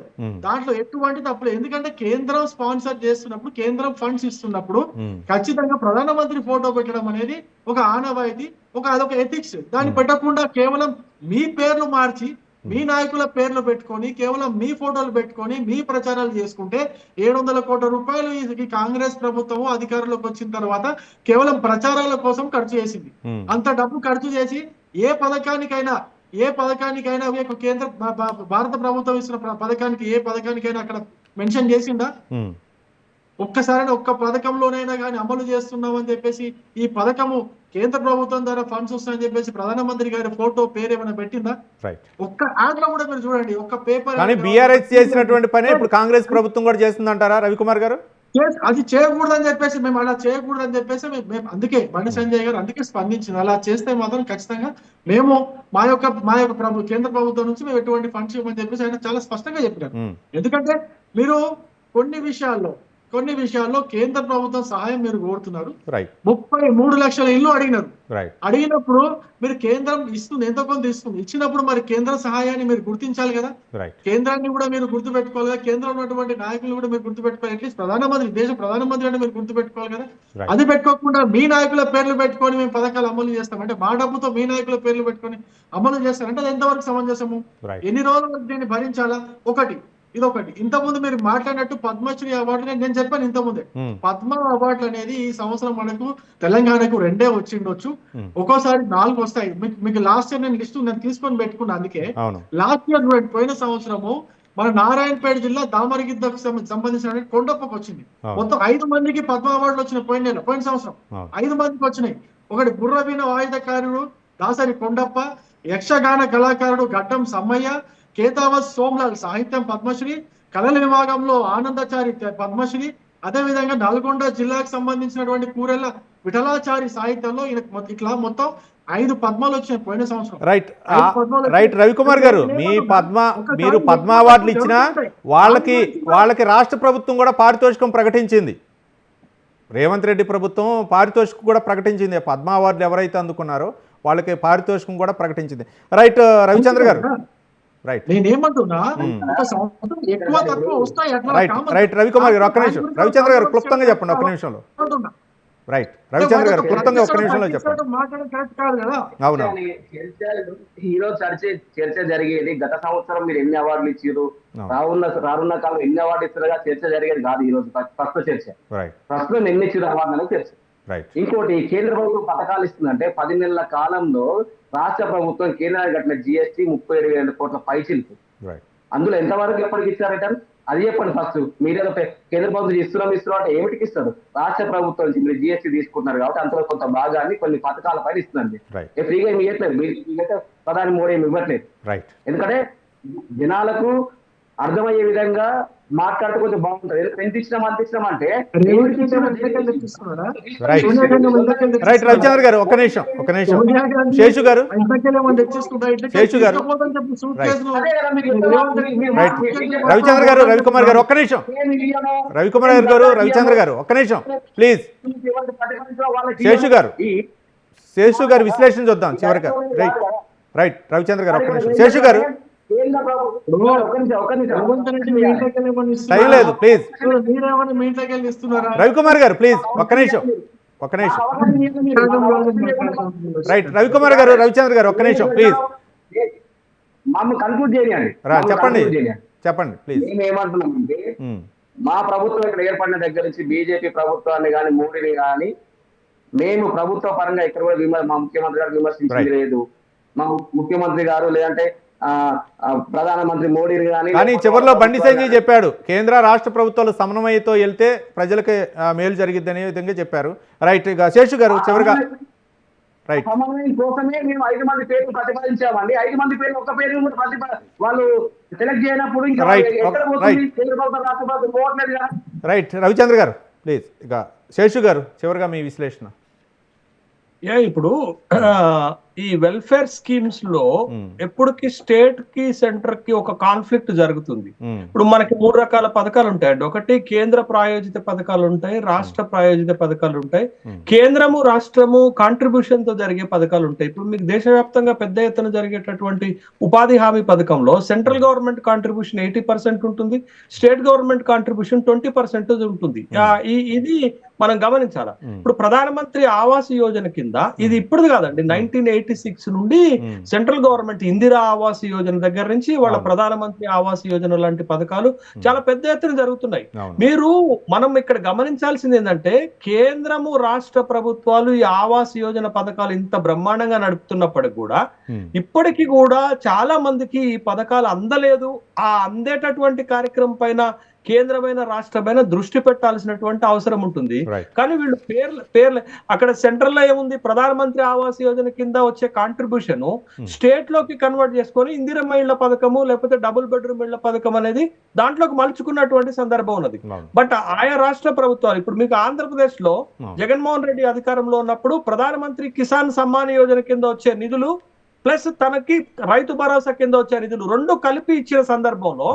D: ఎందుకంటే కేంద్రం స్పాన్సర్ చేస్తున్నప్పుడు, కేంద్రం ఫండ్స్ ఇస్తున్నప్పుడు ఖచ్చితంగా ప్రధానమంత్రి ఫోటో పెట్టడం అనేది ఒక ఆనవాయితీ, అదొక ఎథిక్స్. దాన్ని పెట్టకుండా కేవలం మీ పేర్లు మార్చి, మీ నాయకుల పేర్లు పెట్టుకొని, కేవలం మీ ఫోటోలు పెట్టుకొని మీ ప్రచారాలు చేసుకుంటే 700 కోట్ల రూపాయలు ఈ కాంగ్రెస్ ప్రభుత్వం అధికారంలోకి వచ్చిన తర్వాత కేవలం ప్రచారాల కోసం ఖర్చు చేసింది. అంత డబ్బు ఖర్చు చేసి ఏ పథకానికైనా కేంద్ర భారత ప్రభుత్వం ఇస్తున్న పథకానికి ఏ పథకానికైనా అక్కడ మెన్షన్ చేసిందా? ఒక్కసారి ఒక్క పథకంలోనైనా కానీ అమలు చేస్తున్నామని చెప్పేసి ఈ పథకము కేంద్ర ప్రభుత్వం ద్వారా ఫండ్స్ వస్తాయని చెప్పేసి ప్రధానమంత్రి గారి ఫోటో పేరు ఏమైనా పెట్టిందా? ఒక్క యాడ్ లో కూడా మీరు చూడండి, ఒక్క పేపర్.
A: కానీ బీఆర్ఎస్ చేసినటువంటి పని ఇప్పుడు కాంగ్రెస్ ప్రభుత్వం కూడా చేస్తుందంటారా రవికుమార్ గారు?
D: అది చేయకూడదని చెప్పేసి మేము అలా చేయకూడదని చెప్పేసి మేము అందుకే బండి సంజయ్ గారు అందుకే స్పందించింది. అలా చేస్తే మాత్రం ఖచ్చితంగా మేము మా యొక్క కేంద్ర ప్రభుత్వం నుంచి మేము ఎటువంటి ఫండ్స్ ఇవ్వమని చెప్పేసి ఆయన చాలా స్పష్టంగా చెప్పారు. ఎందుకంటే మీరు కొన్ని విషయాల్లో కేంద్ర ప్రభుత్వం సహాయం మీరు కోరుతున్నారు. 33 లక్షల ఇల్లు అడిగినారు. అడిగినప్పుడు మీరు కేంద్రం ఇస్తుంది, ఎంతో కొంత ఇస్తుంది. ఇచ్చినప్పుడు మరి కేంద్ర సహాయాన్ని మీరు గుర్తించాలి కదా, కేంద్రాన్ని కూడా మీరు గుర్తు పెట్టుకోవాలి కదా, కేంద్రంలో ఉన్నటువంటి నాయకులు కూడా మీరు గుర్తు పెట్టుకోవాలి. అట్లీస్ట్ దేశ ప్రధానమంత్రి అంటే మీరు గుర్తు పెట్టుకోవాలి కదా. అది పెట్టుకోకుండా మీ నాయకుల పేర్లు పెట్టుకొని మేము పథకాలు అమలు చేస్తాం అంటే, మా డబ్బుతో మీ నాయకుల పేర్లు పెట్టుకొని అమలు చేస్తారంటే అది ఎంతవరకు సమంజసము? ఎన్ని రోజులు దీన్ని భరించాలా? ఇదొకటి. ఇంతకుముందు మీరు మాట్లాడినట్టు పద్మశ్రీ అవార్డు నేను చెప్పాను ఇంతకుముందే. పద్మ అవార్డులు అనేది ఈ సంవత్సరం మనకు తెలంగాణకు 2 వచ్చిండొచ్చు, ఒక్కోసారి 4 వస్తాయి. మీకు లాస్ట్ ఇయర్ నేను లిస్టు తీసుకొని పెట్టుకున్నా. అందుకే లాస్ట్ ఇయర్ పోయిన సంవత్సరము మన నారాయణపేట జిల్లా దామరగిద్దకు సంబంధించిన కొండప్పకు వచ్చింది. మొత్తం 5 మందికి పద్మ అవార్డులు వచ్చినాయి పోయిన సంవత్సరం 5 మందికి వచ్చినాయి. ఒకటి బుర్రవీణ వాయిదకారుడు దాసరి కొండప్ప, యక్షగాన కళాకారుడు గడ్డం సమ్మయ్య, కేతావత్ సోమ్లాల్ సాహిత్యం పద్మశ్రీ, కళల విభాగంలో ఆనందచారి పద్మశ్రీ, అదేవిధంగా నల్గొండ జిల్లాకు సంబంధించినటువంటి కూరెళ్ల విఠలాచారి సాహిత్యంలో ఇట్లా మొత్తం 5 పద్మాలు వచ్చినాయి పోయిన సంవత్సరం.
A: రైట్ రవికుమార్ గారు, మీరు పద్మ అవార్డులు ఇచ్చినా వాళ్ళకి రాష్ట్ర ప్రభుత్వం కూడా పారితోషికం ప్రకటించింది. రేవంత్ రెడ్డి ప్రభుత్వం పారితోషికం కూడా ప్రకటించింది. పద్మ అవార్డులు ఎవరైతే అందుకున్నారో వాళ్ళకి పారితోషికం కూడా ప్రకటించింది. రైట్ రవిచంద్ర గారు.
D: నేనేమంటున్నా ఎక్కువ తక్కువ వస్తాయి.
A: రవికుమార్ గారు ఒక్క నిమిషం. రవిచంద్ర గారు క్లుప్తంగా చెప్పండి ఒక్క నిమిషంలో. రైట్ రవిచంద్ర గారు క్లుప్తంగా ఒక్క నిమిషంలో చెప్పండి. అవును,
C: ఈరోజు చర్చ జరిగేది గత సంవత్సరం మీరు ఎన్ని అవార్డులు ఇచ్చారు, రానున్న కాలం ఎన్ని అవార్డు ఇస్తారుగా చర్చ జరిగేది కాదు. ఈ రోజు ప్రస్తుత చర్చ ప్రస్తుతం ఎన్ని ఇచ్చారు అవార్డు అనేది చర్చ. ఇంకోటి, కేంద్ర ప్రభుత్వం పథకాలు ఇస్తుందంటే 10 నెలల కాలంలో రాష్ట్ర ప్రభుత్వం కేంద్రానికి కట్టిన GST 37,000 కోట్ల పైచిల్పు. అందులో ఎంతవరకు ఎప్పటికి ఇచ్చారు రిటర్న్ అది చెప్పండి. ఫస్ట్ మీరేదో కేంద్ర ప్రభుత్వం ఇస్తున్నాం అంటే ఏమిటికి ఇస్తారు? రాష్ట్ర ప్రభుత్వం నుంచి మీరు GST తీసుకుంటున్నారు కాబట్టి అంతలో కొంత భాగాన్ని కొన్ని పథకాల పైన ఇస్తుందండి. ఫ్రీగా ఏమి ఇవ్వట్లేదు. మీరైతే ప్రధాని మోడీ ఏమి ఇవ్వట్లేదు. ఎందుకంటే జనాలకు అర్థమయ్యే విధంగా మాట్లాడితే కొంచెం బాగుంటుంది. ఎంత ఇచ్చినాం అంత ఇచ్చినాం అంటే
A: రవిచంద్ర గారు ఒక్క నిమిషం. శేషు గారు రవిచంద్ర గారు రవికుమార్ గారు ఒక్క నిమిషం. రవిచంద్ర గారు ఒక్క నిమిషం ప్లీజ్. శేషు గారు విశ్లేషణ చూద్దాం చివరిగా. రైట్ రవిచంద్ర గారు ఒక్క నిమిషం. శేషు గారు లేదు ప్లీజ్. రవికుమార్ గారు ప్లీజ్ ఒక్క నిమిషం. రైట్ రవికుమార్ గారు రవిచంద్ర గారు ఒక్క నిమిషం ప్లీజ్. చెప్పండి ప్లీజ్.
C: ఏమంటున్నామంటే మా ప్రభుత్వం ఇక్కడ ఏర్పడిన దగ్గర నుంచి బీజేపీ ప్రభుత్వాన్ని కానీ మోడీని కానీ మేము ప్రభుత్వ పరంగా ఇక్కడ కూడా మా ముఖ్యమంత్రి గారు విమర్శించింది లేదు. మా ముఖ్యమంత్రి గారు లేదంటే ప్రధానమంత్రి మోడీ కానీ
A: చివరిలో బండి సంజయ్ చెప్పాడు, కేంద్ర రాష్ట్ర ప్రభుత్వాలు సమన్వయంతో వెళ్తే ప్రజలకి మేలు జరిగిద్ది అనే విధంగా చెప్పారు. రైట్ ఇక శేషు గారు చివరిగా. రైట్
C: సమన్వయం కోసమే మేము 5 మంది పేర్లు ప్రతిపాదించామండి. 5 మంది పేర్లు ఒక పేరు వాళ్ళు సెలెక్ట్ చేయనప్పుడు
A: రైట్ రవిచంద్ర గారు ప్లీజ్. ఇక శేషు గారు చివరిగా మీ విశ్లేషణ.
B: ఇప్పుడు ఈ వెల్ఫేర్ స్కీమ్స్ లో ఎప్పటికి స్టేట్ కి సెంటర్ కి ఒక కాన్ఫ్లిక్ట్ జరుగుతుంది. ఇప్పుడు మనకి 3 రకాల పథకాలు ఉంటాయండి. ఒకటి కేంద్ర ప్రాయోజిత పథకాలు ఉంటాయి, రాష్ట్ర ప్రాయోజిత పథకాలు ఉంటాయి, కేంద్రము రాష్ట్రము కాంట్రిబ్యూషన్ తో జరిగే పథకాలు ఉంటాయి. ఇప్పుడు మీకు దేశవ్యాప్తంగా పెద్ద ఎత్తున జరిగేటటువంటి ఉపాధి హామీ పథకంలో సెంట్రల్ గవర్నమెంట్ కాంట్రిబ్యూషన్ 80% ఉంటుంది, స్టేట్ గవర్నమెంట్ కాంట్రిబ్యూషన్ 20% ఉంటుంది. ఇది మనం గమనించాలా. ఇప్పుడు ప్రధానమంత్రి ఆవాస్ యోజన కింద ఇది ఇప్పుడు కాదండి, 1980 1986 నుండి సెంట్రల్ గవర్నమెంట్ ఇందిరా ఆవాస్ యోజన దగ్గర నుంచి వాళ్ళ ప్రధానమంత్రి ఆవాస్ యోజన లాంటి పథకాలు చాలా పెద్ద ఎత్తున జరుగుతున్నాయి. మనం ఇక్కడ గమనించాల్సింది ఏంటంటే కేంద్రము రాష్ట్ర ప్రభుత్వాలు ఈ ఆవాస్ యోజన పథకాలు ఇంత బ్రహ్మాండంగా నడుపుతున్నప్పటికి కూడా ఇప్పటికీ కూడా చాలా మందికి ఈ పథకాలు అందలేదు. ఆ అందేటటువంటి కార్యక్రమం పైన కేంద్రమైన రాష్ట్రమైన దృష్టి పెట్టాల్సినటువంటి అవసరం ఉంటుంది. కానీ వీళ్ళు పేర్లు అక్కడ సెంట్రల్ లో ఏముంది, ప్రధానమంత్రి ఆవాస్ యోజన కింద వచ్చే కాంట్రిబ్యూషన్ స్టేట్ లోకి కన్వర్ట్ చేసుకొని ఇందిరమ్మ ఇళ్ల పథకము లేకపోతే డబుల్ బెడ్రూమ్ ఇళ్ల పథకం అనేది దాంట్లోకి మలుచుకున్నటువంటి సందర్భం ఉన్నది. బట్ ఆయా రాష్ట్ర ప్రభుత్వాలు ఇప్పుడు మీకు ఆంధ్రప్రదేశ్ లో జగన్మోహన్ రెడ్డి అధికారంలో ఉన్నప్పుడు ప్రధానమంత్రి కిసాన్ సమ్మాన్ యోజన కింద వచ్చే నిధులు ప్లస్ తనకి రైతు భరోసా కింద వచ్చే నిధులు రెండు కలిపి ఇచ్చిన సందర్భంలో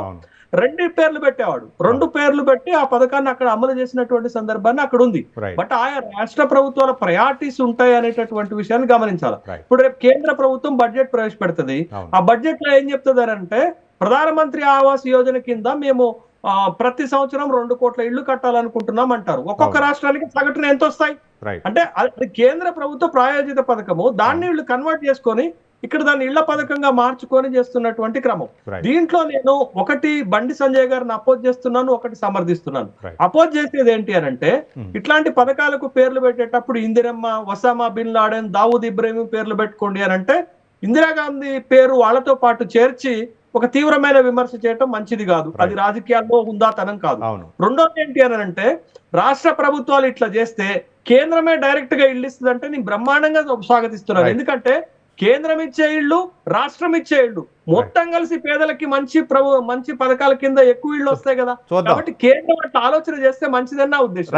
B: రెండు పేర్లు పెట్టేవాడు. రెండు పేర్లు పెట్టి ఆ పథకాన్ని అక్కడ అమలు చేసినటువంటి సందర్భాన్ని అక్కడ ఉంది. బట్ ఆయా రాష్ట్ర ప్రభుత్వాల ప్రయారిటీస్ ఉంటాయి అనేటటువంటి విషయాన్ని గమనించాలి. ఇప్పుడు రేపు కేంద్ర ప్రభుత్వం బడ్జెట్ ప్రవేశపెడుతుంది. ఆ బడ్జెట్ లో ఏం చెప్తుంది అంటే ప్రధానమంత్రి ఆవాస్ యోజన కింద మేము ప్రతి సంవత్సరం 2 కోట్ల ఇళ్లు కట్టాలనుకుంటున్నాం అంటారు. ఒక్కొక్క రాష్ట్రానికి సగటున ఎంత వస్తాయి అంటే అది కేంద్ర ప్రభుత్వ ప్రాయోజిత పథకము. దాన్ని వీళ్ళు కన్వర్ట్ చేసుకొని ఇక్కడ దాన్ని ఇళ్ల పథకంగా మార్చుకొని చేస్తున్నటువంటి క్రమం. దీంట్లో నేను ఒకటి బండి సంజయ్ గారిని అపోజ్ చేస్తున్నాను, ఒకటి సమర్థిస్తున్నాను. అపోజ్ చేసేది ఏంటి అని అంటే ఇట్లాంటి పథకాలకు పేర్లు పెట్టేటప్పుడు Indiramma, Osama bin Laden, Dawood Ibrahim పేర్లు పెట్టుకోండి అని అంటే ఇందిరాగాంధీ పేరు వాళ్ళతో పాటు చేర్చి ఒక తీవ్రమైన విమర్శ చేయటం మంచిది కాదు. అది రాజకీయాల్లో హుందాతనం కాదు. రెండోది ఏంటి అని అంటే రాష్ట్ర ప్రభుత్వాలు ఇట్లా చేస్తే కేంద్రమే డైరెక్ట్ గా ఇల్లు ఇస్తుందంటే నేను బ్రహ్మాండంగా స్వాగతిస్తున్నాను. ఎందుకంటే కేంద్రం ఇచ్చే ఇళ్ళు, రాష్ట్రం ఇచ్చే ఇళ్ళు మొత్తం కలిసి పేదలకి మంచి పథకాల కింద ఎక్కువ ఇళ్ళు వస్తాయి కదా. కాబట్టి కేంద్రం అట్లా ఆలోచన చేస్తే మంచిదన్న ఉద్దేశం.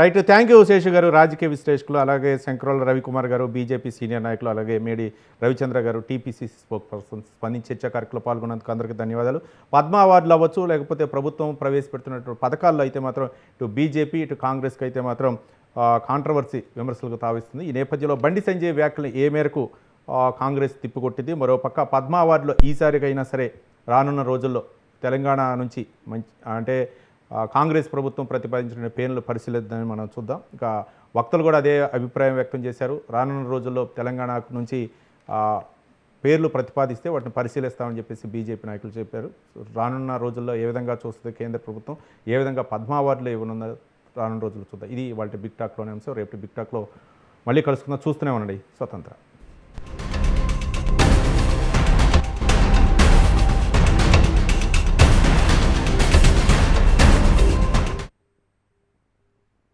A: రైట్ థ్యాంక్ యూ శేషు గారు, రాజకీయ విశ్లేషకులు, అలాగే శంకరోళ్ళ రవికుమార్ గారు, బీజేపీ సీనియర్ నాయకులు, అలాగే మేడి రవిచంద్ర గారు, టీపీసీసీ స్పోక్ పర్సన్ స్పందించి చర్చా కార్యక్రమంలో పాల్గొన్నందుకు అందరికీ ధన్యవాదాలు. పద్మ అవార్డులు అవ్వచ్చు, లేకపోతే ప్రభుత్వం ప్రవేశపెడుతున్నటువంటి పథకాల్లో అయితే మాత్రం ఇటు బీజేపీ ఇటు కాంగ్రెస్కి అయితే మాత్రం కాంట్రవర్సీ విమర్శలకు తావిస్తుంది. ఈ నేపథ్యంలో బండి సంజయ్ వ్యాఖ్యలు ఏ మేరకు కాంగ్రెస్ తిప్పికొట్టింది. మరోపక్క పద్మ అవార్డులో ఈసారికైనా సరే రానున్న రోజుల్లో తెలంగాణ నుంచి అంటే కాంగ్రెస్ ప్రభుత్వం ప్రతిపాదించిన పేర్లు పరిశీలిద్దామని మనం చూద్దాం. ఇక వక్తలు కూడా అదే అభిప్రాయం వ్యక్తం చేశారు. రానున్న రోజుల్లో తెలంగాణ నుంచి పేర్లు ప్రతిపాదిస్తే వాటిని పరిశీలిస్తామని చెప్పేసి బీజేపీ నాయకులు చెప్పారు. రానున్న రోజుల్లో ఏ విధంగా చూస్తుంది కేంద్ర ప్రభుత్వం, ఏ విధంగా పద్మ అవార్డులు ఇవ్వనున్న రానున్న రోజుల్లో చూద్దాం. ఇది వాళ్ళ బిగ్ టాక్లోనే అంశం. రేపు బిగ్ టాక్లో మళ్ళీ కలుసుకుందాం. చూస్తూనే ఉండండి స్వతంత్ర.